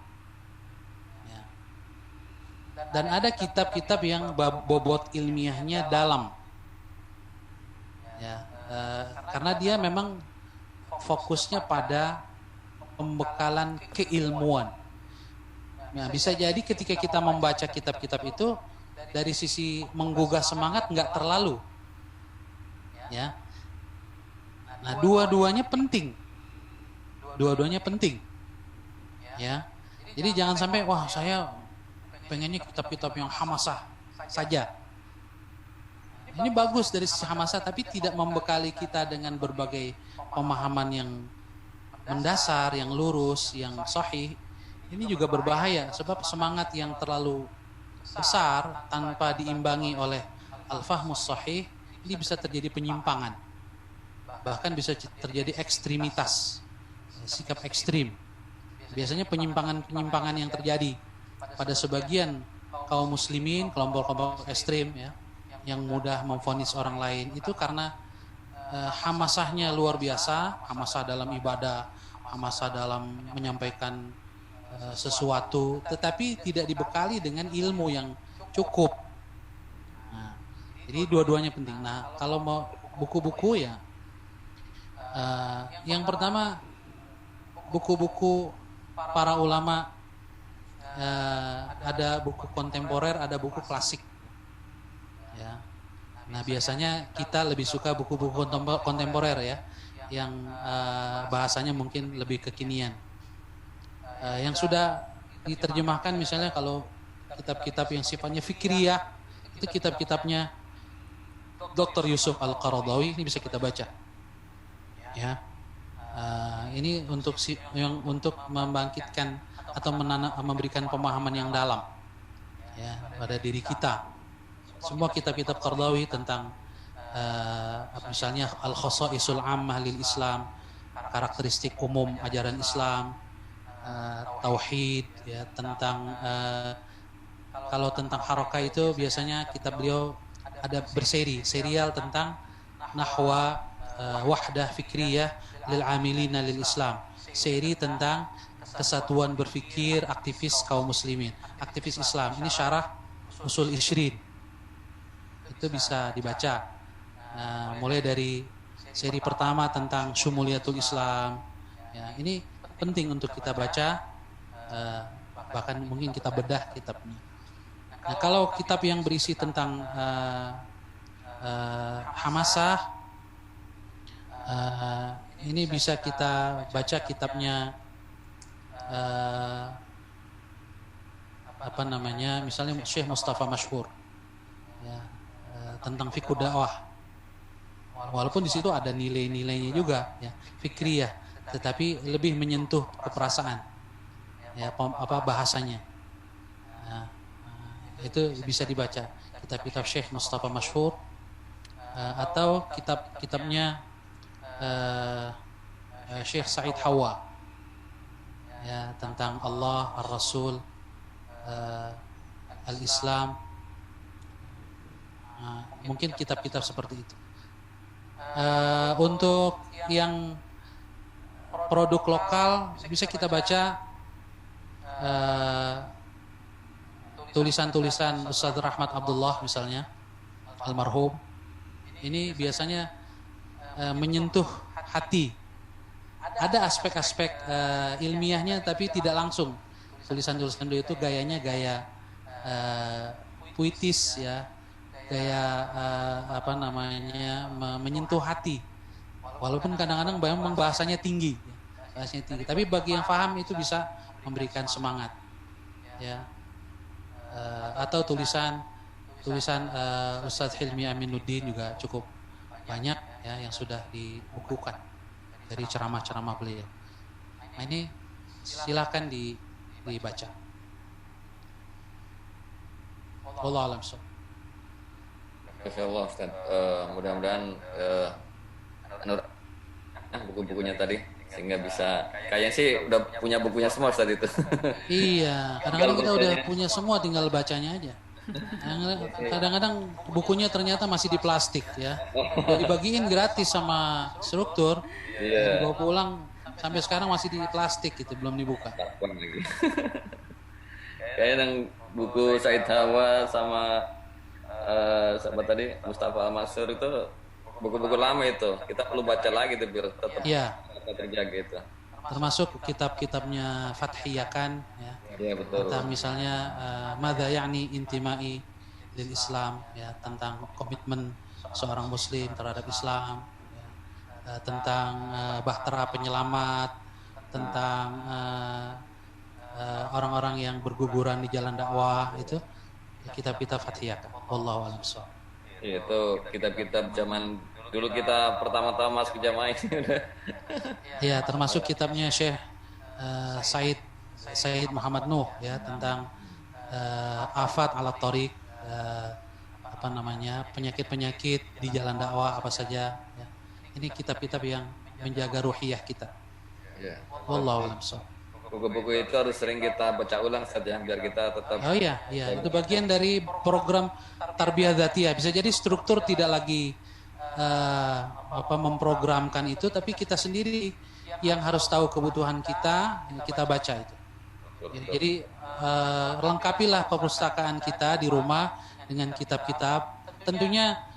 Dan ada kitab-kitab yang bobot ilmiahnya dalam, ya, karena dia memang fokusnya pada pembekalan keilmuan. Nah, bisa jadi ketika kita membaca kitab-kitab itu dari sisi menggugah semangat nggak terlalu, ya. Nah, dua-duanya penting, ya. Jadi jangan sampai wah saya pengennya kitab-kitab yang hamasah saja. Ini bagus dari sisi hamasah, tapi tidak membekali kita dengan berbagai pemahaman yang mendasar, yang lurus, yang sahih. Ini juga berbahaya, sebab semangat yang terlalu besar tanpa diimbangi oleh al-fahmus sahih ini bisa terjadi penyimpangan, bahkan bisa terjadi ekstremitas, sikap ekstrim. Biasanya penyimpangan yang terjadi pada sebagian kaum muslimin, kelompok-kelompok ekstrim ya, yang mudah memvonis orang lain itu karena hamasahnya luar biasa, hamasah dalam ibadah, hamasah dalam menyampaikan sesuatu, tetapi tidak dibekali dengan ilmu yang cukup. Nah, jadi dua-duanya penting. Nah, kalau mau buku-buku ya, yang pertama buku-buku para ulama, ada buku kontemporer, ada buku klasik. Ya. Nah, biasanya kita lebih suka buku-buku kontemporer ya, yang bahasanya mungkin lebih kekinian. Yang sudah diterjemahkan misalnya kalau kitab-kitab yang sifatnya fikriyah, itu kitab-kitabnya Dr. Yusuf Al-Qaradawi, ini bisa kita baca. Ya. Ini untuk membangkitkan atau memberikan pemahaman yang dalam ya pada diri kita. Semua kitab-kitab Qaradawi tentang misalnya Al-Khasaisul Ammah lil Islam, karakteristik umum ajaran Islam, tauhid ya, tentang kalau tentang harakah itu biasanya kitab beliau ada serial tentang nahwa wahdah fikriyah lil amilina lil Islam, seri tentang kesatuan berpikir aktivis kaum muslimin, aktivis Islam. Ini syarah usul Ishrin, itu bisa dibaca. Mulai dari seri pertama tentang Syumuliyatul Islam ya, ini penting untuk kita baca, bahkan mungkin kita bedah kitabnya. Nah, kalau kitab yang berisi tentang hamasah, ini bisa kita baca kitabnya misalnya Syekh Mustafa Mashhur ya, tentang fikih dakwah. Walaupun di situ ada nilai-nilainya juga ya, fikriyah, tetapi lebih menyentuh keperasaan ya, bahasanya. Itu bisa dibaca kitab-kitab Syekh Mustafa Mashhur, atau kitabnya Syekh Said Hawa ya, tentang Allah, Ar-Rasul, Al-Islam. Mungkin kitab-kitab seperti itu. Untuk yang produk lokal bisa kita baca tulisan-tulisan Ustadz Rahmat Abdullah misalnya, almarhum. Ini biasanya menyentuh hati. Ada aspek-aspek ilmiahnya tapi tidak langsung. Tulisan-tulisan beliau itu gayanya gaya puitis ya, gaya menyentuh hati. Walaupun kadang-kadang memang bahasanya tinggi, tapi bagi yang paham itu bisa memberikan semangat ya. Atau tulisan Ustadz Hilmi Aminuddin juga cukup banyak ya yang sudah dibukukan dari ceramah-ceramah beliau. Nah, ini silakan dibaca. Wallahu a'lam. Masya Allah Ustaz, mudah-mudahan buku-bukunya tadi sehingga bisa, kayaknya sih udah punya bukunya semua Ustaz itu. Iya, kadang-kadang kita udah punya semua, tinggal bacanya aja. Kadang-kadang bukunya ternyata masih di plastik ya, udah dibagiin gratis sama struktur, dibawa pulang sampai sekarang masih di plastik gitu, belum dibuka. Kayaknya yang buku Said Hawa sama sahabat tadi Mustafa Al-Mansur itu buku-buku lama itu, kita perlu baca lagi tuh biar tetap terjaga itu. Termasuk kitab-kitabnya Fathiyakan ya. Iya betul. Tentang misalnya madza ya'ni intimai lil Islam ya, tentang komitmen seorang muslim terhadap Islam ya. Tentang bahtera penyelamat, tentang orang-orang yang berguguran di jalan dakwah, itu kitab-kitab Fathiyakan. Wallahu a'lam bishawab. Itu kitab-kitab zaman dulu kita pertama-tama masuk jamaah ini udah. Ya, termasuk kitabnya Syekh Said Muhammad Nuh ya, tentang afat ala tariq, penyakit-penyakit di jalan dakwah apa saja. Ya. Ini kitab-kitab yang menjaga ruhiyah kita. Ya. Wallahu a'lam. Buku-buku itu harus sering kita baca ulang saja biar kita tetap. Oh iya, itu bagian dari program tarbiyah dzatiyah. Bisa jadi struktur tidak lagi memprogramkan itu, tapi kita sendiri yang harus tahu kebutuhan kita baca itu. Jadi lengkapilah perpustakaan kita di rumah dengan kitab-kitab. Tentunya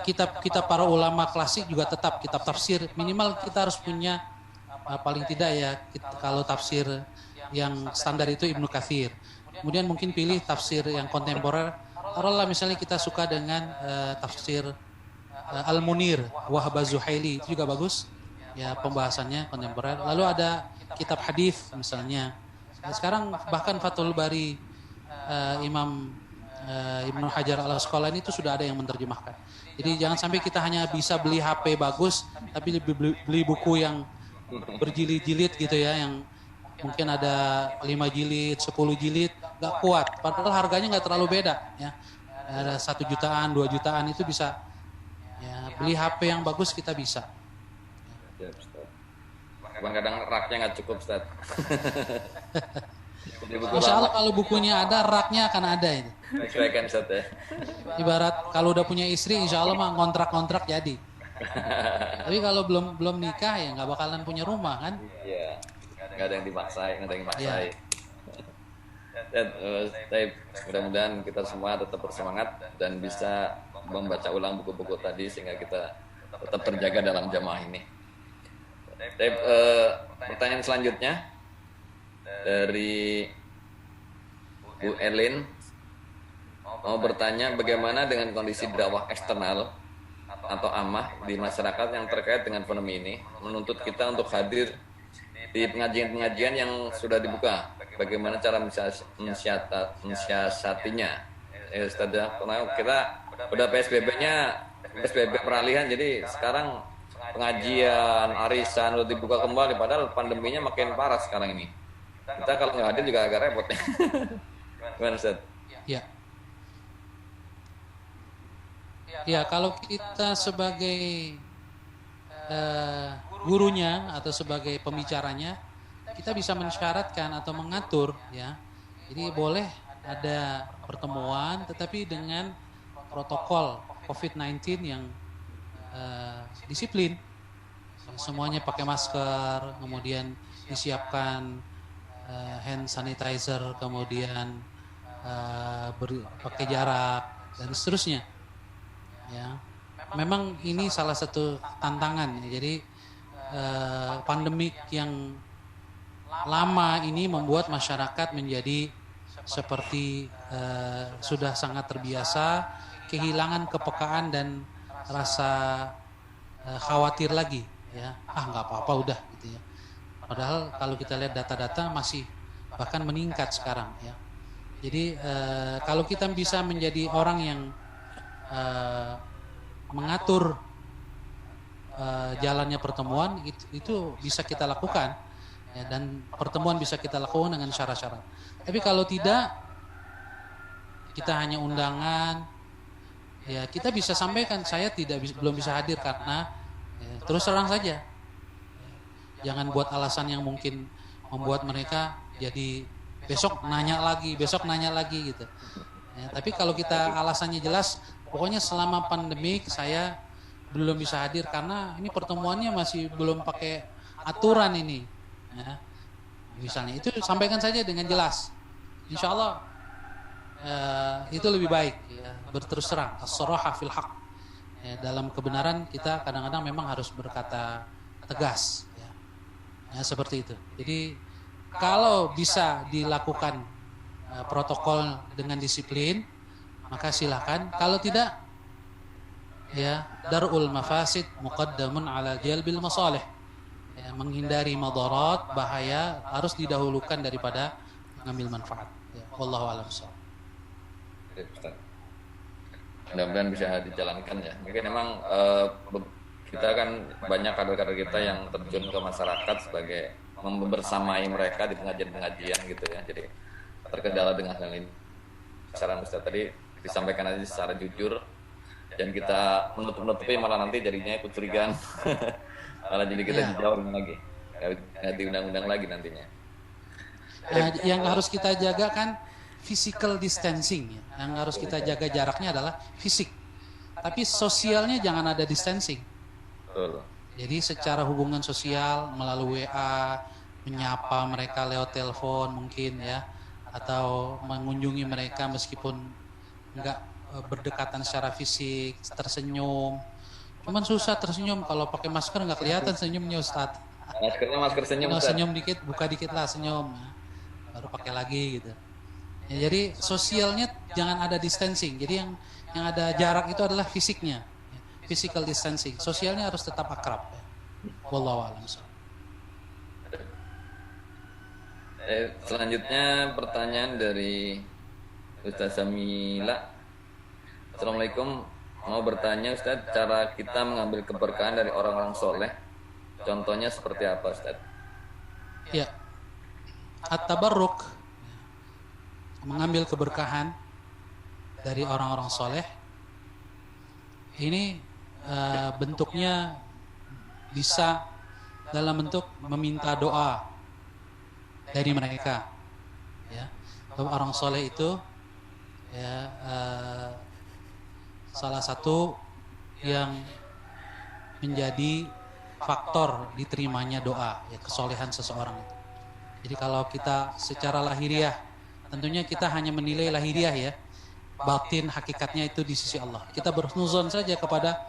kitab-kitab para ulama klasik juga tetap kitab tafsir. Minimal kita harus punya paling tidak ya kalau tafsir yang standar itu Ibnu Katsir. Kemudian mungkin pilih tafsir yang kontemporer. Taruhlah misalnya kita suka dengan tafsir Al-Munir Wahab Az-Zuhaili, itu juga bagus. Ya pembahasannya kontemporer. Lalu ada kitab hadis misalnya. Sekarang bahkan Fathul Bari Imam Ibnu Hajar Al-Asqalani itu sudah ada yang menerjemahkan. Jadi jangan sampai kita hanya bisa beli HP bagus tapi beli buku yang berjilid-jilid gitu ya, yang mungkin ada 5 jilid, 10 jilid, gak kuat. Padahal harganya gak terlalu beda ya. Ada 1 jutaan, 2 jutaan itu bisa. Ya, beli HP yang bagus kita bisa. Ya, kadang raknya gak cukup, Ustaz. Insya Allah kalau bukunya ada, raknya akan ada itu. Sesuaikan, Ustaz ya. Ibarat kalau udah punya istri, insya Allah mah kontrak-kontrak jadi. Tapi kalau belum nikah ya nggak bakalan punya rumah kan? Iya, nggak ada yang dipaksain, nggak ada yang dipaksain. Dan mudah-mudahan kita semua tetap bersemangat dan bisa membaca ulang buku-buku tadi sehingga kita tetap terjaga dalam jamaah ini. Pertanyaan selanjutnya dari Bu Elin mau bertanya bagaimana dengan kondisi dakwah eksternal atau amah di masyarakat yang terkait dengan pandemi ini, menuntut kita untuk hadir di pengajian-pengajian yang sudah dibuka. Bagaimana cara mensiasatinya? Ustaz, kita udah PSBB peralihan, jadi sekarang pengajian, arisan udah dibuka kembali, padahal pandeminya makin parah sekarang ini. Kita kalau nggak hadir juga agak repot. Gimana, Ustaz? Ya, kalau kita sebagai gurunya atau sebagai pembicaranya, kita bisa mensyaratkan atau mengatur ya. Jadi boleh ada pertemuan tetapi dengan protokol COVID-19 yang disiplin. Semuanya pakai masker, kemudian disiapkan hand sanitizer, kemudian pakai jarak dan seterusnya. Ya, memang ini salah satu tantangan. Jadi pandemik yang lama ini membuat masyarakat menjadi seperti sudah sangat terbiasa, kehilangan kepekaan dan rasa khawatir lagi. Ya, nggak apa-apa udah gitu ya. Padahal kalau kita lihat data-data masih bahkan meningkat sekarang. Ya, jadi kalau kita bisa menjadi orang yang mengatur jalannya pertemuan itu bisa kita lakukan ya, dan pertemuan bisa kita lakukan dengan syarat-syarat. Tapi kalau tidak, kita hanya undangan ya, kita bisa sampaikan saya belum bisa hadir karena ya, terus terang saja. Jangan buat alasan yang mungkin membuat mereka jadi besok nanya lagi gitu. Ya, tapi kalau kita alasannya jelas, pokoknya selama pandemik saya belum bisa hadir karena ini pertemuannya masih belum pakai aturan ini. Ya, misalnya itu sampaikan saja dengan jelas. Insya Allah itu lebih baik. Ya, berterus terang. As-saraha fil haq. Ya, dalam kebenaran kita kadang-kadang memang harus berkata tegas. Ya, seperti itu. Jadi kalau bisa dilakukan protokol dengan disiplin, maka silakan. Kalau tidak, ya darul mafasid muqaddamun ala jalbil masalih. Ya, menghindari madarat, bahaya harus didahulukan daripada mengambil manfaat. Ya, wallahu a'lam bishawab. Mudah-mudahan bisa dijalankan ya. Mungkin memang kita kan banyak kader-kader kita yang terjun ke masyarakat sebagai membersamai mereka di pengajian-pengajian gitu ya. Jadi terkendala dengan hal ini. Saran Ustaz tadi disampaikan aja secara jujur, dan kita menutup-nutupi malah nanti jadinya ikut curigaan. Malah jadi kita dijauhin lagi, nggak diundang-undang lagi nantinya. Yang harus kita jaga kan physical distancing, ya. Yang harus kita jaga jaraknya adalah fisik, tapi sosialnya jangan ada distancing. Betul. Jadi secara hubungan sosial melalui WA, menyapa mereka lewat telepon mungkin ya, atau mengunjungi mereka meskipun nggak berdekatan secara fisik, tersenyum. Cuman susah tersenyum kalau pakai masker, nggak kelihatan senyumnya Ustadz. Maskernya masker senyum. Kalau senyum dikit, buka dikit lah senyum, baru pakai lagi gitu. Ya, jadi sosialnya jangan ada distancing. Jadi yang ada jarak itu adalah fisiknya, physical distancing. Sosialnya harus tetap akrab. Wallahu a'lam. Selanjutnya pertanyaan dari Ustaz Samila. Assalamualaikum, mau bertanya Ustaz, cara kita mengambil keberkahan dari orang-orang soleh, contohnya seperti apa Ustaz? Ya, at-tabarruk, mengambil keberkahan dari orang-orang soleh, ini bentuknya bisa dalam bentuk meminta doa dari mereka, ya. Orang soleh itu ya salah satu yang menjadi faktor diterimanya doa, ya, kesolehan seseorang itu. Jadi kalau kita secara lahiriah, tentunya kita hanya menilai lahiriah ya, batin hakikatnya itu di sisi Allah. Kita berhusnuzon saja kepada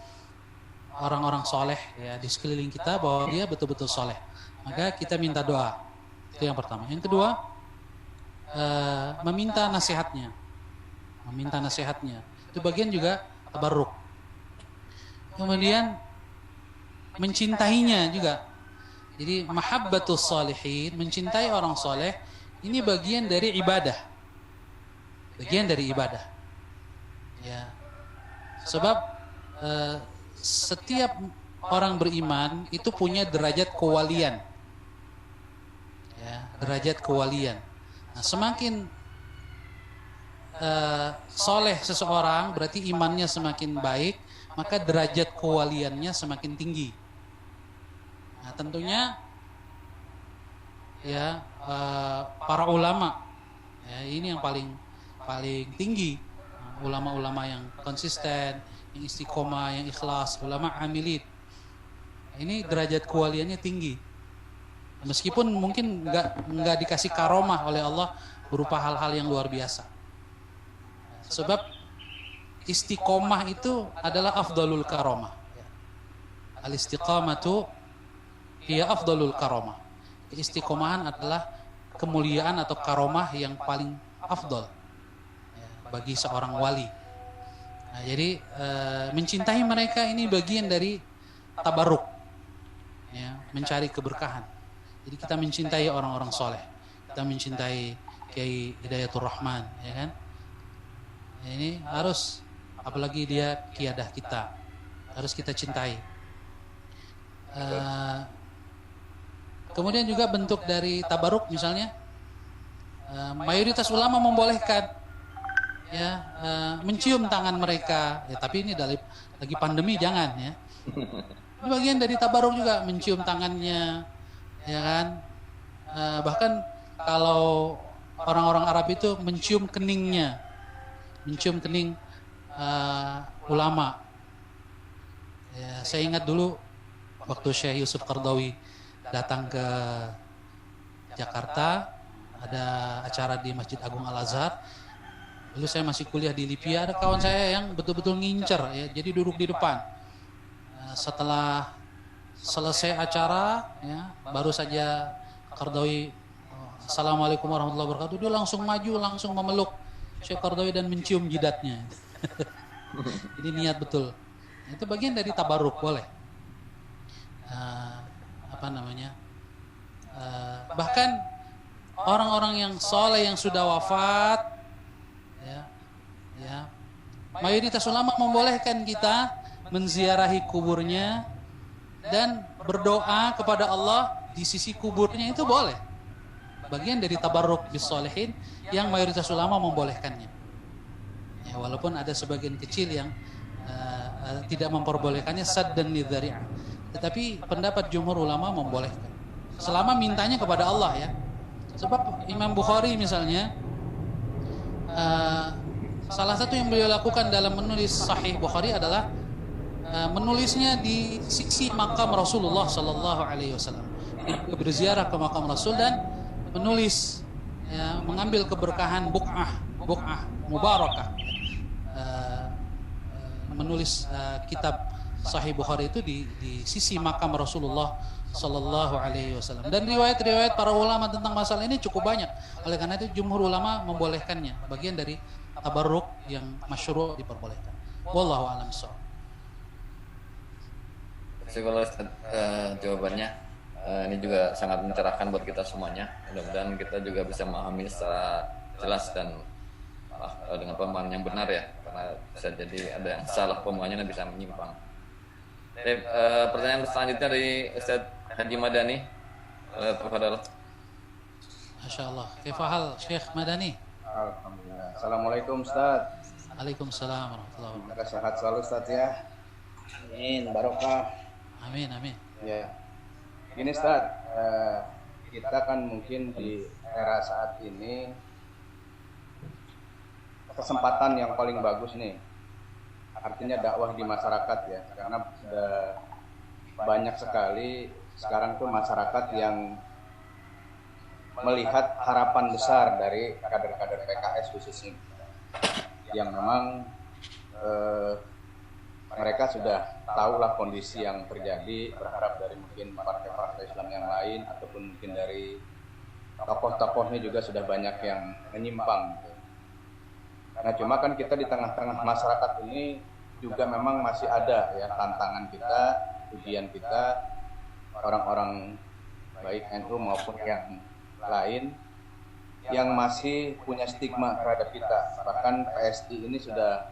orang-orang soleh ya di sekeliling kita bahwa dia betul-betul soleh. Maka kita minta doa. Itu yang pertama. Yang kedua, meminta nasihatnya. Meminta nasihatnya. Itu bagian juga tabarruk. Kemudian mencintainya juga. Jadi mahabbatus sholihin, mencintai orang soleh, ini bagian dari ibadah. Bagian dari ibadah. Ya. Sebab setiap orang beriman itu punya derajat kewalian. Ya, derajat kewalian. Nah, semakin soleh seseorang berarti imannya semakin baik, maka derajat kewaliannya semakin tinggi. Nah, tentunya ya para ulama ya, ini yang paling tinggi. Nah, ulama-ulama yang konsisten, yang istiqomah, yang ikhlas, ulama amilin. Ini derajat kewaliannya tinggi. Meskipun mungkin nggak dikasih karomah oleh Allah berupa hal-hal yang luar biasa. Sebab istiqomah itu adalah afdalul karomah. Al-istiqamatu hiya afdalul karomah. Istiqomahan adalah kemuliaan atau karomah yang paling afdal bagi seorang wali. Nah, jadi mencintai mereka ini bagian dari tabarruk, ya, mencari keberkahan. Jadi kita mencintai orang-orang soleh, kita mencintai Kiai Hidayatul Rahman, ya kan? Ini harus, apalagi dia kiadah kita, harus kita cintai. Kemudian juga bentuk dari tabarruk misalnya, mayoritas ulama membolehkan, ya, mencium tangan mereka. Ya, tapi ini lagi pandemi jangan ya. Ini bagian dari tabarruk juga, mencium tangannya. Ya kan, bahkan kalau orang-orang Arab itu mencium keningnya, mencium kening ulama. Ya, saya ingat dulu waktu Syekh Yusuf Qardawi datang ke Jakarta, ada acara di Masjid Agung Al Azhar. Dulu saya masih kuliah di Libya, ada kawan saya yang betul-betul ngincer, ya, jadi duduk di depan. Setelah selesai acara, ya, baru saja Qardawi Assalamualaikum warahmatullahi wabarakatuh, dia langsung maju, langsung memeluk Syekh Qardawi dan mencium jidatnya. Ini niat betul. Itu bagian dari tabarruk, boleh. Bahkan orang-orang yang soleh yang sudah wafat, ya, mayoritas ulama membolehkan kita menziarahi kuburnya dan berdoa kepada Allah di sisi kuburnya, itu boleh. Bagian dari tabarruk bis sholihin yang mayoritas ulama membolehkannya. Ya. Ya, walaupun ada sebagian kecil yang tidak memperbolehkannya saddan lidzari'ah. Tetapi pendapat jumhur ulama membolehkan. Selama mintanya kepada Allah ya. Sebab Imam Bukhari misalnya salah satu yang beliau lakukan dalam menulis Sahih Bukhari adalah menulisnya di sisi makam Rasulullah sallallahu alaihi wasallam. Dia berziarah ke makam Rasul dan menulis ya, mengambil keberkahan buq'ah mubarakah. Menulis kitab Sahih Bukhari itu di sisi makam Rasulullah sallallahu alaihi wasallam. Dan riwayat-riwayat para ulama tentang masalah ini cukup banyak. Oleh karena itu jumhur ulama membolehkannya. Bagian dari tabarruk yang masyru' diperbolehkan. Wallahu a'lam bishawab. Terima kasih Ustaz, jawabannya. Ini juga sangat mencerahkan buat kita semuanya. Mudah-mudahan kita juga bisa memahami secara jelas dan dengan pemahaman yang benar ya. Karena bisa jadi ada yang salah pemahamannya dan bisa menyimpang. Pertanyaan selanjutnya dari Ustaz Haji Madani. Tafadhal. Masyaallah. Kaifa hal Syekh Madani? Alhamdulillah. Assalamualaikum Ustaz. Waalaikumsalam warahmatullahi wabarakatuh. Semoga sehat selalu Ustaz ya. Amin, barokah. Amin. Ya. Gini Ustaz, kita kan mungkin di era saat ini kesempatan yang paling bagus nih. Artinya dakwah di masyarakat ya, karena sudah banyak sekali sekarang tuh masyarakat yang melihat harapan besar dari kader-kader PKS khususnya, yang memang mereka sudah tahulah kondisi yang terjadi, berharap dari mungkin partai-partai Islam yang lain ataupun mungkin dari tokoh-tokohnya juga sudah banyak yang menyimpang. Nah cuma kan kita di tengah-tengah masyarakat ini juga memang masih ada ya tantangan kita, ujian kita, orang-orang baik NU maupun yang lain yang masih punya stigma terhadap kita. Bahkan PSI ini sudah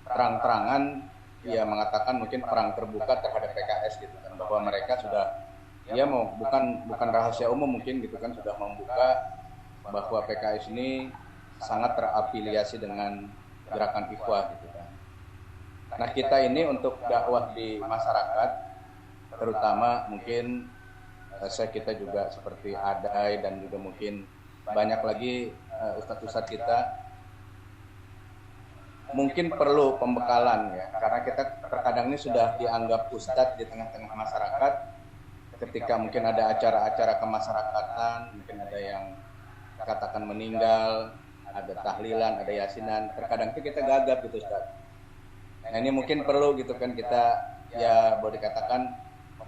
terang-terangan ya mengatakan mungkin perang terbuka terhadap PKS gitu kan, bahwa mereka sudah ya mau bukan rahasia umum mungkin gitu kan, sudah membuka bahwa PKS ini sangat terafiliasi dengan gerakan Ikhwah gitu kan. Nah kita ini untuk dakwah di masyarakat, terutama mungkin kita juga seperti Adai dan juga mungkin banyak lagi ustadz-ustadz kita, mungkin perlu pembekalan ya, karena kita terkadang ini sudah dianggap ustadz di tengah-tengah masyarakat. Ketika mungkin ada acara-acara kemasyarakatan, mungkin ada yang katakan meninggal, ada tahlilan, ada yasinan, terkadang itu kita gagap gitu Ustaz. Nah ini mungkin perlu gitu kan kita ya boleh dikatakan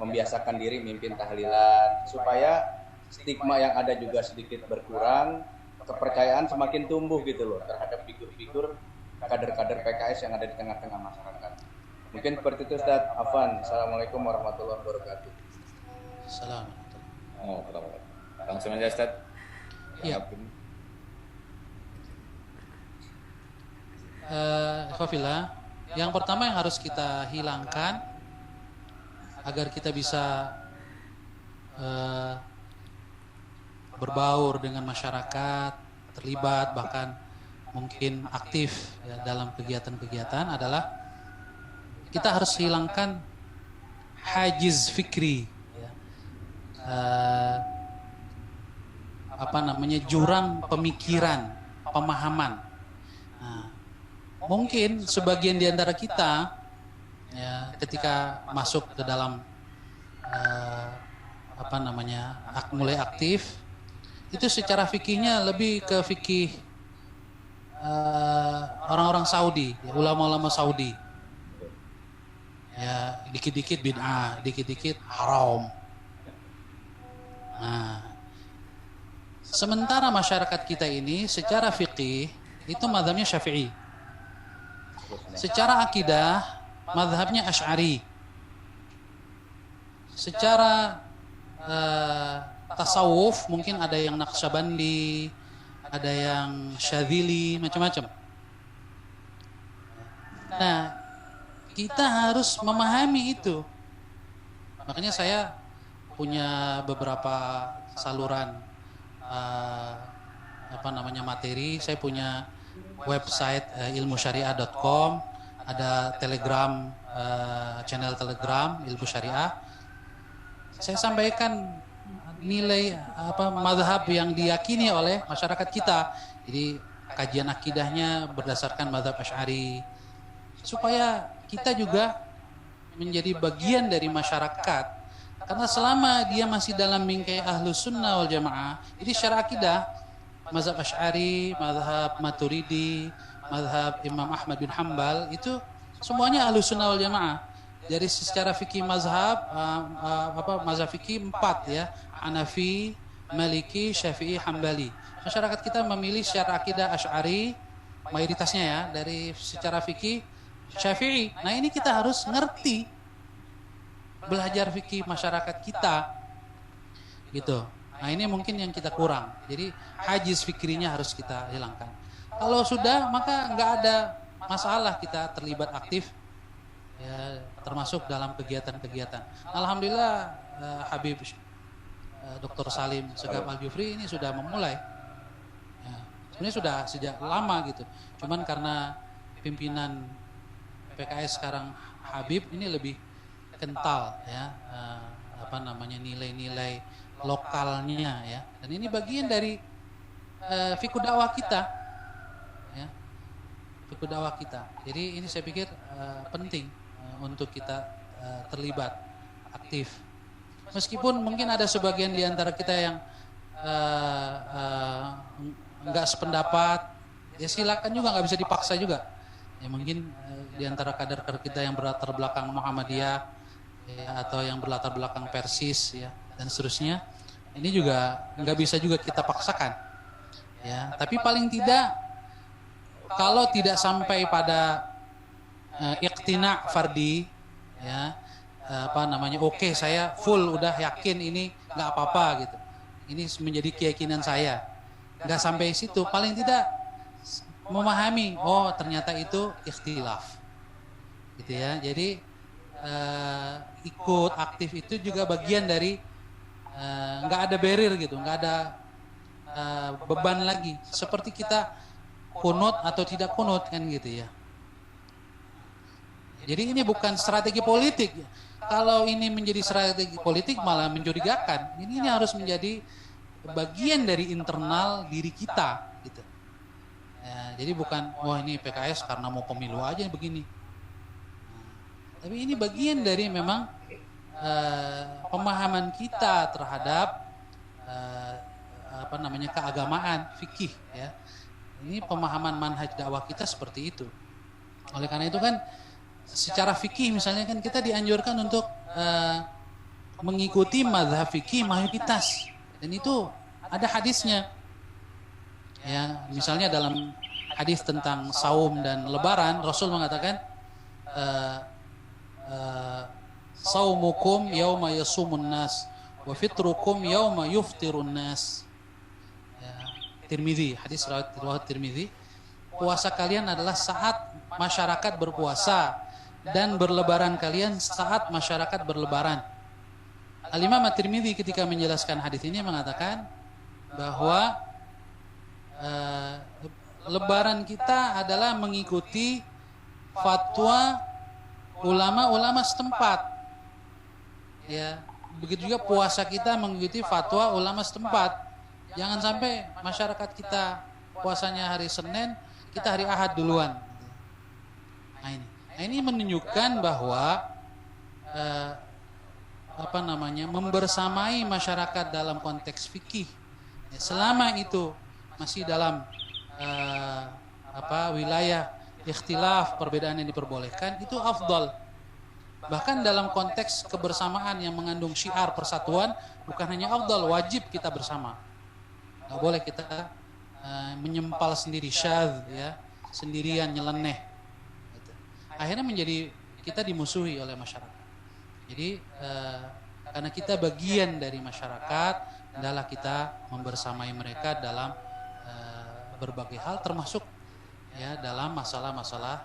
membiasakan diri mimpin tahlilan supaya stigma yang ada juga sedikit berkurang, kepercayaan semakin tumbuh gitu loh terhadap figur-figur kader-kader PKS yang ada di tengah-tengah masyarakat. Mungkin seperti itu Ustaz. Afwan. Assalamualaikum warahmatullahi wabarakatuh. Assalamualaikum. Langsung aja Ustaz. Iya. Fafila, yang pertama yang harus kita hilangkan agar kita bisa berbaur dengan masyarakat, terlibat bahkan mungkin aktif ya, dalam kegiatan-kegiatan adalah kita harus hilangkan hajiz fikri ya. Jurang pemikiran, pemahaman. Nah, mungkin sebagian di antara kita ya, ketika masuk ke dalam mulai aktif itu secara fikihnya lebih ke fikih orang-orang Saudi, ya, ulama-ulama Saudi. Ya, dikit-dikit bid'ah, dikit-dikit haram. Nah, sementara masyarakat kita ini secara fikih itu mazhabnya Syafi'i. Secara akidah mazhabnya Asy'ari. Secara tasawuf mungkin ada yang Naqsyabandi, ada yang Syadzili, macam-macam. Nah, kita harus memahami itu. Makanya saya punya beberapa saluran materi. Saya punya website ilmusyariah.com, ada Telegram, channel Telegram Ilmu Syariah. Saya sampaikan nilai mazhab yang diyakini oleh masyarakat kita. Jadi kajian akidahnya berdasarkan mazhab Asy'ari, supaya kita juga menjadi bagian dari masyarakat. Karena selama dia masih dalam bingkai Ahlus Sunnah wal Jamaah, jadi secara akidah mazhab Asy'ari, mazhab Maturidi, mazhab Imam Ahmad bin Hambal itu semuanya Ahlus Sunnah wal Jamaah. Dari secara fikih mazhab, mazhab fikih 4 ya, Hanafi, Maliki, Syafi'i, Hambali. Masyarakat kita memilih secara akidah Asy'ari mayoritasnya ya, dari secara fikih Syafi'i. Nah ini kita harus ngerti, belajar fikih masyarakat kita gitu. Nah ini mungkin yang kita kurang. Jadi hajiz fikrinya harus kita hilangkan. Kalau sudah, maka nggak ada masalah kita terlibat aktif ya, termasuk dalam kegiatan-kegiatan. Alhamdulillah Habib Dr. Salim Segaf Al-Jufri ini sudah memulai ya, sebenarnya sudah sejak lama gitu, cuman karena pimpinan PKS sekarang Habib ini lebih kental ya, nilai-nilai lokalnya ya, dan ini bagian dari fikih dakwah kita ya, fikih dakwah kita. Jadi ini saya pikir penting untuk kita terlibat aktif, meskipun mungkin ada sebagian di antara kita yang nggak sependapat, ya silakan juga, nggak bisa dipaksa juga ya. Mungkin di antara kader-kader kita yang berlatar belakang Muhammadiyah ya, atau yang berlatar belakang Persis ya, dan seterusnya, ini juga nggak bisa juga kita paksakan ya. Tapi paling tidak kalau tidak sampai pada iqtina fardi ya, oke, saya full udah yakin ini nggak apa-apa gitu, ini menjadi keyakinan saya, nggak sampai situ, paling tidak memahami, oh ternyata itu ikhtilaf gitu ya. Jadi ikut aktif itu juga bagian dari nggak ada barrier gitu, nggak ada beban lagi, seperti kita kunut atau tidak kunut kan gitu ya. Jadi ini bukan strategi politik. Kalau ini menjadi strategi politik malah mencurigakan. Ini harus menjadi bagian dari internal diri kita gitu ya. Jadi bukan wah ini PKS karena mau pemilu aja begini. Tapi ini bagian dari memang pemahaman kita terhadap keagamaan, fikih ya. Ini pemahaman manhaj dakwah kita seperti itu. Oleh karena itu kan secara fikih misalnya kan kita dianjurkan untuk mengikuti mazhab fikih mayoritas, dan itu ada hadisnya. Ya, misalnya dalam hadis tentang saum dan lebaran, Rasul mengatakan saumukum yauma yasumun nas wa fitrukum yauma yuftirun nas. Ya, Tirmidzi, hadis riwayat Tirmidzi. Puasa kalian adalah saat masyarakat berpuasa, dan berlebaran kalian saat masyarakat berlebaran. Al-Imam At-Tirmidzi ketika menjelaskan hadis ini mengatakan bahwa lebaran kita adalah mengikuti fatwa ulama-ulama setempat. Ya, begitu juga puasa kita mengikuti fatwa ulama setempat. Jangan sampai masyarakat kita puasanya hari Senin, kita hari Ahad duluan. Nah ini menunjukkan bahwa membersamai masyarakat dalam konteks fikih, ya, selama itu masih dalam wilayah ikhtilaf, perbedaan yang diperbolehkan, itu afdal. Bahkan dalam konteks kebersamaan yang mengandung syiar persatuan, bukan hanya afdal, wajib kita bersama. Nggak boleh kita menyempal sendiri, syadz ya, sendirian nyeleneh. Akhirnya menjadi kita dimusuhi oleh masyarakat. Jadi karena kita bagian dari masyarakat, adalah kita membersamai mereka dalam berbagai hal, termasuk ya dalam masalah-masalah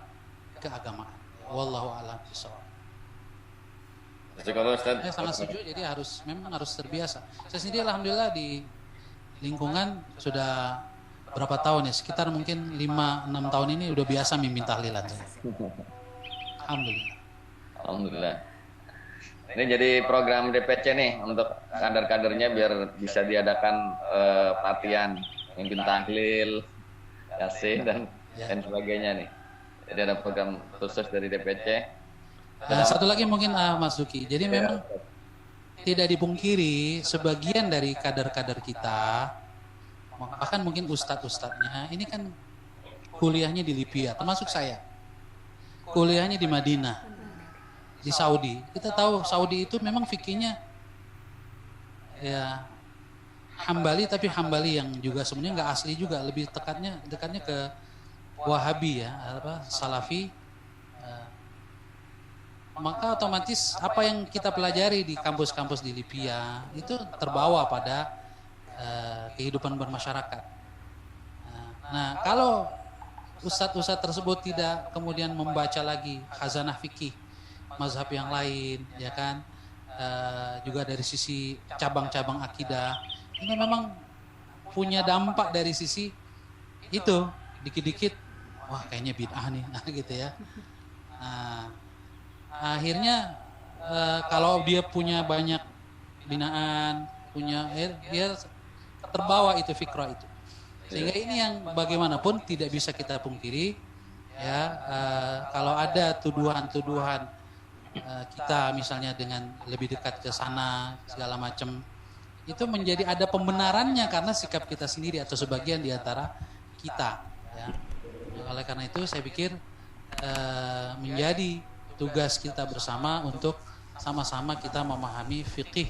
keagamaan. Wallahu a'lam bishawab. Saya sangat setuju. Jadi memang harus terbiasa. Saya sendiri alhamdulillah di lingkungan sudah berapa tahun ya, sekitar mungkin 5-6 tahun ini udah biasa mimpin tahlilan saya. Alhamdulillah. Alhamdulillah. Ini jadi program DPC nih untuk kader-kadernya biar bisa diadakan pelatihan mimpin tahlil, yasin dan sebagainya nih. Jadi ada program khusus dari DPC. Satu lagi mungkin Mas Duki. Jadi memang tidak dipungkiri sebagian dari kader-kader kita, bahkan mungkin ustadz-ustadznya, ini kan kuliahnya di Libya, termasuk saya. Kuliahnya di Madinah, di Saudi. Kita tahu Saudi itu memang fikihnya ya Hambali, tapi Hambali yang juga sebenarnya nggak asli juga, lebih dekatnya ke Wahabi ya, Salafi. Maka otomatis apa yang kita pelajari di kampus-kampus di Libya itu terbawa pada kehidupan bermasyarakat. Nah, kalau ustadz-ustadz tersebut tidak kemudian membaca lagi khazanah fikih mazhab yang lain, ya kan, juga dari sisi cabang-cabang akidah, ini memang punya dampak dari sisi itu, dikit-dikit, wah kayaknya bid'ah nih, gitu ya. Nah, akhirnya kalau dia punya banyak binaan, dia terbawa itu fikrah itu. Sehingga ini yang bagaimanapun tidak bisa kita pungkiri ya, kalau ada tuduhan-tuduhan kita misalnya dengan lebih dekat ke sana segala macam, itu menjadi ada pembenarannya karena sikap kita sendiri atau sebagian di antara kita ya. Oleh karena itu saya pikir menjadi tugas kita bersama untuk sama-sama kita memahami fikih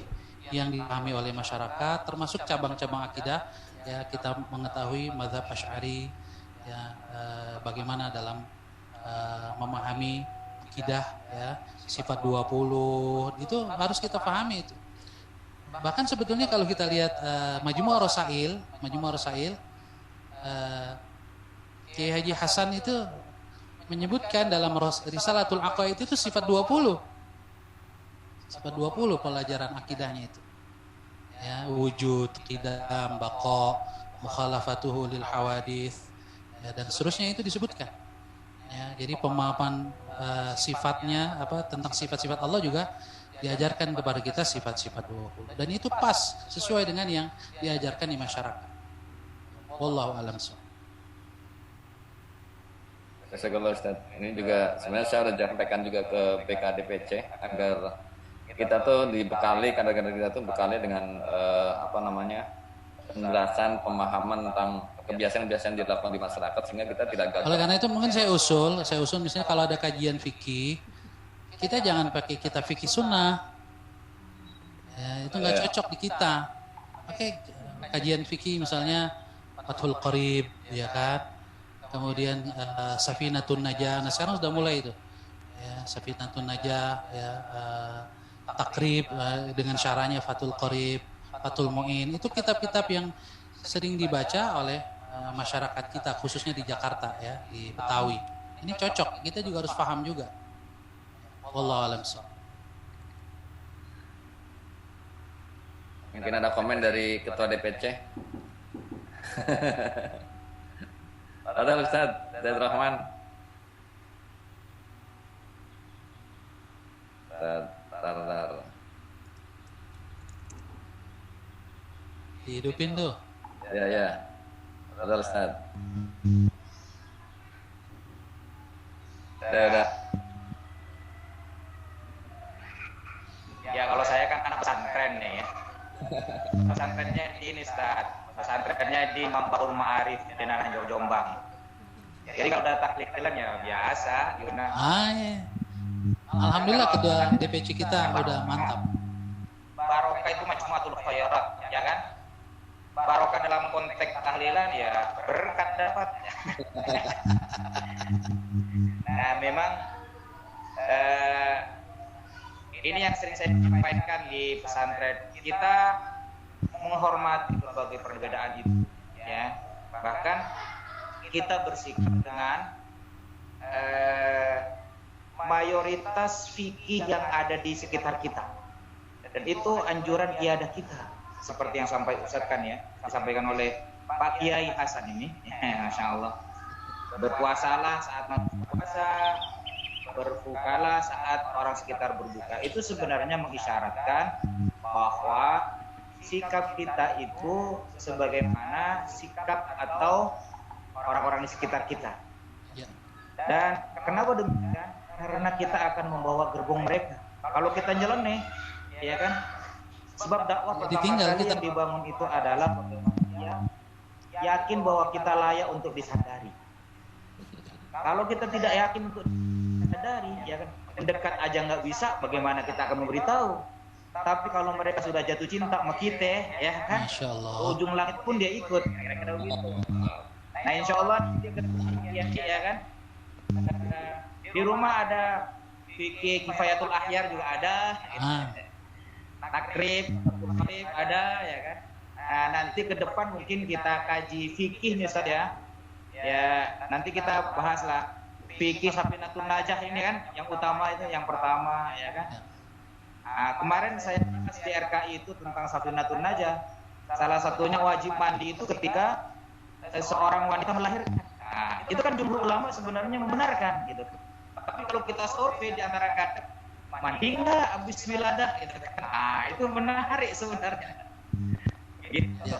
yang dipahami oleh masyarakat, termasuk cabang-cabang akidah ya. Kita mengetahui mazhab Asy'ari ya, bagaimana dalam memahami akidah ya, sifat 20 itu harus kita pahami itu. Bahkan sebetulnya kalau kita lihat Majmu' Rasail Kiai Haji Hasan itu menyebutkan dalam Risalatul Aqaid itu sifat 20. Sifat 20 pelajaran akidahnya itu. Ya, wujud, qidam, baqa, mukhalafatuhu lil hawadits ya, dan seterusnya itu disebutkan. Ya, jadi pemahaman sifatnya tentang sifat-sifat Allah juga diajarkan kepada kita sifat-sifat 20. Dan itu pas sesuai dengan yang diajarkan di masyarakat. Wallahu a'lam. Jazakallah Ustaz. Ini juga sebenarnya saya sudah sampaikan juga ke PKDPC agar kita tuh dibekali, kadang-kadang kita tuh bekali dengan penjelasan, pemahaman tentang kebiasaan-kebiasaan yang dilakukan di masyarakat sehingga kita tidak gagal. Oleh karena itu mungkin saya usul misalnya kalau ada kajian fikih, kita jangan pakai kitab fikih sunnah. Ya, itu nggak cocok di kita. Pakai kajian fikih misalnya Fathul Qarib, ya kan? Kemudian Safinatun Najah. Nah sekarang sudah mulai itu ya, Safinatun Najah ya, Takrib dengan syarahnya Fathul Qarib, Fathul Mu'in. Itu kitab-kitab yang sering dibaca oleh masyarakat kita, khususnya di Jakarta ya, di Betawi. Ini cocok, kita juga harus paham juga. Wallahu a'lam. Mungkin ada komen dari Ketua DPC. Ada Ustaz Zaid Rahman. Tar. Dihidupin tuh. Ya. Ada Ustaz. Udah. Ya kalau saya kan anak pesantren nih ya. Pesantrennya di ini Ustaz. Pesantrennya di Mambaul Ma'arif di Nananjau Jombang. Jadi kalau udah tahlilan ya biasa gimana. Ya. Alhamdulillah ketua DPC kita udah mantap. Barokah itu majmu'atul khairat, ya kan? Barokah dalam konteks tahlilan ya berkat dapat. Nah memang ini yang sering saya sampaikan di pesantren, kita menghormati berbagai perbedaan itu, ya. Bahkan kita bersikap dengan mayoritas fikih yang ada di sekitar kita, dan itu anjuran iadah kita, seperti yang disampaikan oleh Pak Kiai Hasan ini, Masya Allah, berpuasalah saat puasa, berbukalah saat orang sekitar berbuka. Itu sebenarnya mengisyaratkan bahwa sikap kita itu sebagaimana sikap atau orang-orang di sekitar kita. Dan kenapa demikian? Karena kita akan membawa gerbong mereka. Kalau kita nyeleneh, ya kan? Sebab dakwah pertama kali yang dibangun itu adalah bagaimana yakin bahwa kita layak untuk disadari. Kalau kita tidak yakin untuk disadari, ya kan, mendekat aja nggak bisa, bagaimana kita akan memberitahu? Tapi kalau mereka sudah jatuh cinta sama kita, ya kan, ujung langit pun dia ikut, kira-kira begitu. Nah, insya Allah ya kan, di rumah ada fikih kifayatul ahyar juga ada, takrib ada, ya kan. Nah, nanti ke depan mungkin kita kaji fikih nih Ustaz ya. Ya, nanti kita bahas lah fikih Safinatun Najah ini kan, yang utama itu yang pertama, ya kan. Nah, kemarin saya bahas di RKI itu tentang Safinatun Najah. Salah satunya wajib mandi itu ketika seorang wanita melahirkan. Nah, itu kan jumhur ulama sebenarnya membenarkan gitu. Tapi kalau kita survei di antara kata mandi nggak abis wiladah gitu kan. Nah, itu menarik sebenarnya. Gitu.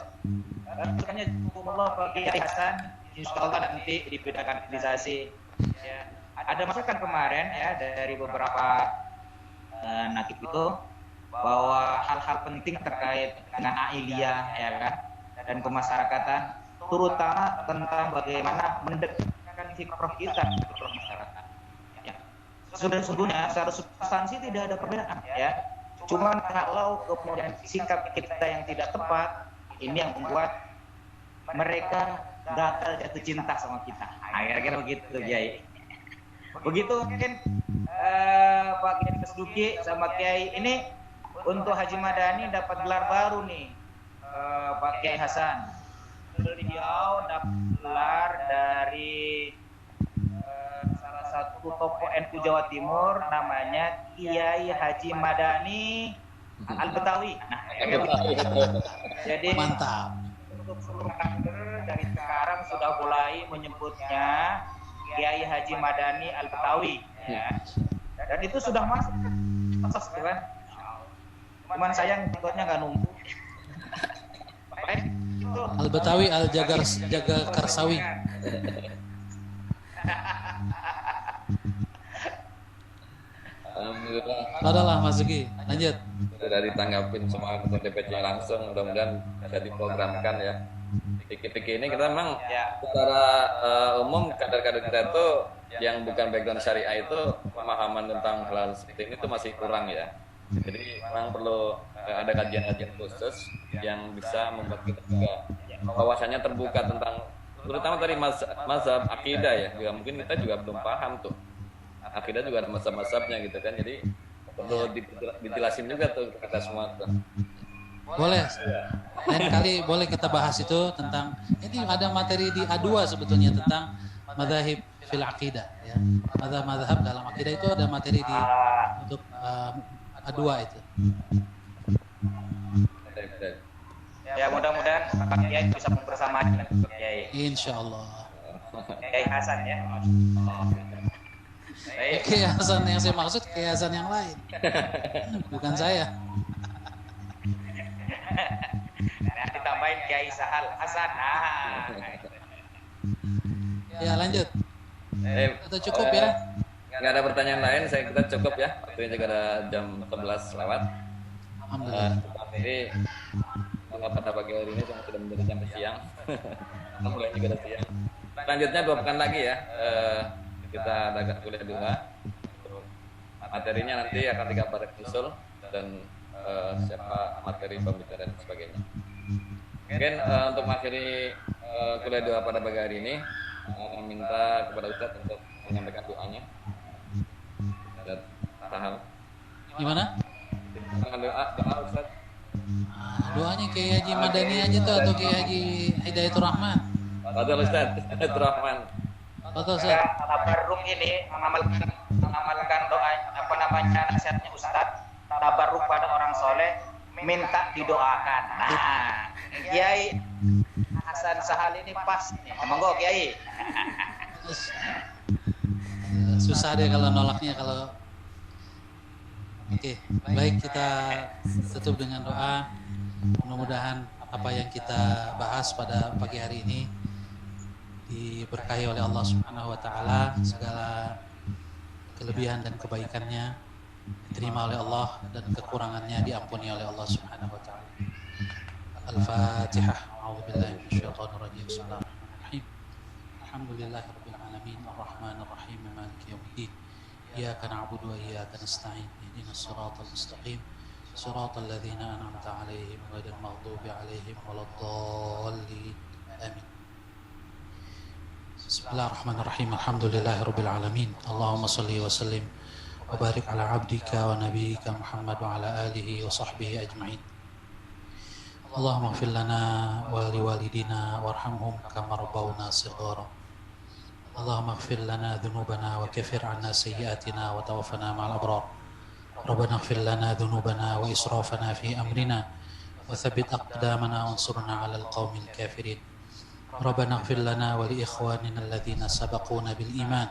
Makanya Allah Pak Kiai Hasan, insya Allah nanti di bidang kaderisasi. Ya. Ada masukan kemarin ya dari beberapa nakib itu bahwa hal-hal penting terkait dengan ailiyah, ya kan, dan kemasyarakatan, terutama tentang bagaimana mendekatkan fikrah kita ke masyarakat. Ya. Sesungguhnya secara substansi tidak ada perbedaan, ya. Cuman kalau kemudian sikap kita yang tidak tepat, ini yang membuat mereka gagal jatuh cinta sama kita. Kira-kira begitu, Kiai. Begitu mungkin Pak Kiai Kesduki sama Kiai ini untuk Haji Madani dapat gelar baru nih, Pak Kiai Hasan. Beliau dapat gelar dari salah satu tokoh NU Jawa Timur, namanya Kiai Haji Madani Al-Betawi. Nah, jadi mantap. Untuk seluruh kader dari sekarang sudah mulai menyebutnya Kiai Haji Madani Al-Betawi, ya. Dan itu sudah masuk kan. Cuman sayang ikutnya nggak nunggu. Baik, itu Al-Betawi Jaga Karsawi. Alhamdulillah. Adalah Mas Zuki, lanjut. Sudah ditanggapin sama ketua DPC langsung, mudah-mudahan bisa diprogramkan ya. Fikih-fikih ini kita memang secara umum kader-kader kita itu yang bukan background syariah itu pemahaman tentang hal seperti ini itu masih kurang ya. Jadi memang perlu ada kajian-kajian khusus yang bisa membuat kita juga wawasannya terbuka tentang terutama tadi mazhab akidah ya. Juga mungkin kita juga belum paham tuh. Akidah juga ada mazhab-mazhabnya gitu kan. Jadi perlu dijelasin juga tuh kita semua tuh. Boleh. Lain kali boleh kita bahas itu tentang ini ada materi di A2 sebetulnya tentang madzhab fil aqidah ya. Mazhab dalam akidah itu ada materi di untuk A2 itu. ya mudah-mudahan Pak Kiai bisa bersama dengan Pak Kiai. Insyaallah. Kiai Hasan ya. Baik. Kiai Hasan yang saya maksud Kiai Hasan yang lain. Bukan saya. Nanti tambahin Kiai Sahal Hasan. Ya lanjut. Kita cukup ya. Nggak ada pertanyaan lain, saya kita cukup ya. Waktunya juga ada jam 11 lewat. Alhamdulillah. Jadi pada pagi hari ini sudah menjadi jam siang. Mulai juga ada siang. Selanjutnya 2 pekan lagi ya. Kita ada kuliah 2. Materinya nanti akan dikabarkan usul dan siapa materi pembicara dan sebagainya. Mungkin untuk mengakhiri kuliah 2 pada pagi hari ini, minta kepada Ustadz untuk menyampaikan doanya. Paham? Gimana? Doa Ustadz. Doanya Kiai Haji Madani aja tuh atau Kiai Haji Hidayatul Rahman. Betul Ustadz, Hidayatul Rahman. Betul Ustaz. Tabarruk ini mengamalkan doa nasihatnya Ustadz. Tabarruk pada orang soleh, minta didoakan. Nah, Kiai Hasan Sahal ini pas nih. Monggo Kiai. Susah deh kalau nolaknya kalau. Oke, baik, kita tutup dengan doa. Mudah-mudahan apa yang kita bahas pada pagi hari ini diberkahi oleh Allah Subhanahu wa taala, segala kelebihan dan kebaikannya diterima oleh Allah dan kekurangannya diampuni oleh Allah Subhanahu wa taala. Al-Fatihah. A'udzubillahi minasyaitonir rajim. Bismillahirrahmanirrahim. Alhamdulillahirabbil alamin, arrahmanir rahim, maliki yaumiddin. Iyyaka na'budu wa iyyaka nasta'in. Ihdinas siratal mustaqim. Siratal ladzina an'amta 'alaihim ghairil maghdubi 'alaihim waladdallin. Amin. Bismillahirrahmanirrahim. Alhamdulillahirabbil alamin. Allahumma shalli wa sallim wa barik ala 'abdika wa nabiyyika Muhammad wa ala alihi wa sahbihi ajma'in. Allahumma ighfir lana wa liwalidina warhamhum kama rabbawna shighara. Allahumma ighfir lana dhunubana wa kaffir 'anna sayyi'atina wa tawaffana ma'al abrar. Rabbana ighfir lana dhunubana wa israfana fi amrina wa thabbit aqdamana wansurna 'alal qaumil kafirin. Rabbana ighfir lana wa li ikhwanina alladhina sabaquna bil iman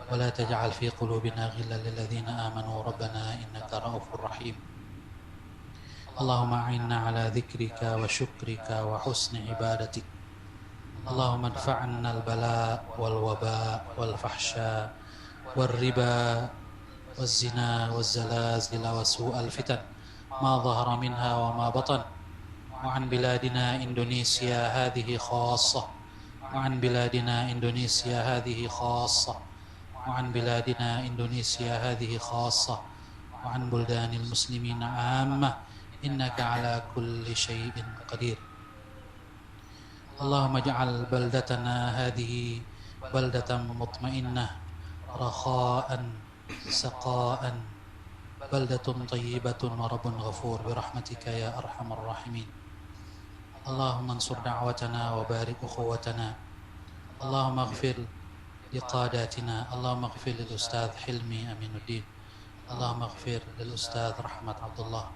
wa la taj'al fi qulubina ghillan lil ladzina amanu rabbana innaka ra'ufur rahim. Allahumma a'inna 'ala dzikrika wa syukrika wa husni ibadatik. Allahumma adfa'anna al-bala wal waba wal fahsya wal riba wal zina wal zalazila wa su'al fitan ma dhahara minha wa ma batan wa an biladina Indonesia hadhihi khassah wa an biladina Indonesia hadhihi khassah wa an biladina Indonesia hadhihi khassah wa an buldanil muslimina 'ammah innaka 'ala kulli syai'in qadir. Allahumma ij'al baldatana hadhihi baldatan mutmainnah rakha'an saqa'an baldatun tayyibatun wa rabbun ghafur birahmatika ya arhamar rahimin. Allahumma ansur da'watana wa barik ukhuwatana. Allahumma ighfir liqadatina. Allahumma ighfir lil ustadz Hilmi Aminuddin. Allahumma ighfir lil ustadz Rahmat Abdullah.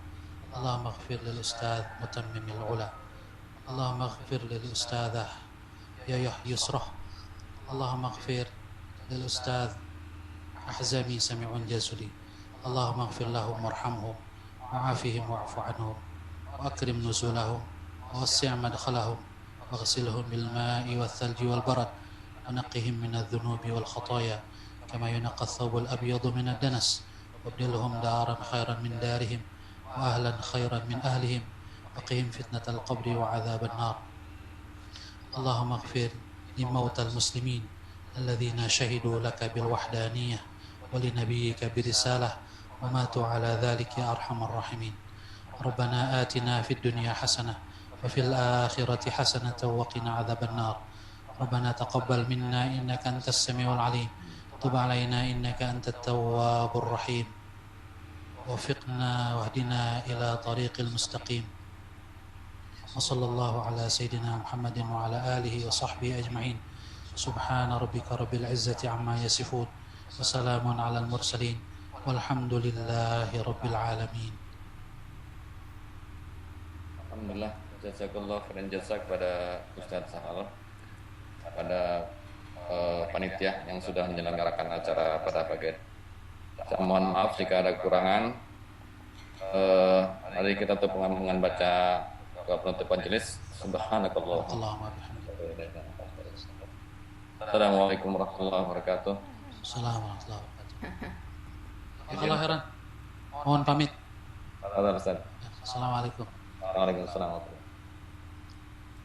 Allahumma ighfir lil ustadz Mutammimil Ula. Allahumma ighfir lil ustadzah Yayah Yusrah. Allahumma ighfir lil ustadz Ahzami Sami'un Jazuli. Allahumma ighfir lahum warhamhum wa'afihim wa'fu anhum wa akrim nuzulahum wa wasi' madkhalahum waghsilhum bil ma'i wal thalji wal barad wa naqqihim min adh-dhunubi wal khataaya kama yunqqa ath-thawbul abyadu min ad-danas wabdilhum daran khairan min darihim wa ahlan khairan min ahlihim وقهم فتنة القبر وعذاب النار. اللهم اغفر لموتى المسلمين الذين شهدوا لك بالوحدانية ولنبيك برسالة وماتوا على ذلك يا أرحم الراحمين. ربنا آتنا في الدنيا حسنة وفي الآخرة حسنة وقنا عذاب النار. ربنا تقبل منا إنك أنت السميع العليم تب علينا إنك أنت التواب الرحيم وفقنا واهدنا إلى طريق المستقيم. وصلى الله على سيدنا محمد وعلى آله وصحبه أجمعين. سبحان ربك رب العزة عما يصفون وسلام على المرسلين والحمد لله رب العالمين. Alhamdulillah, jazakallah khairan jazak kepada Ustadz Sahal, pada panitia yang sudah menyelenggarakan acara pada pagi. Saya mohon maaf jika ada kekurangan. Mari kita tutup dengan baca penutup majelis. Subhanakallah. Assalamualaikum warahmatullahi wabarakatuh. Assalamualaikum warahmatullahi wabarakatuh. Allah heran. Mohon pamit. Assalamualaikum. Assalamualaikum. Waalaikumsalam.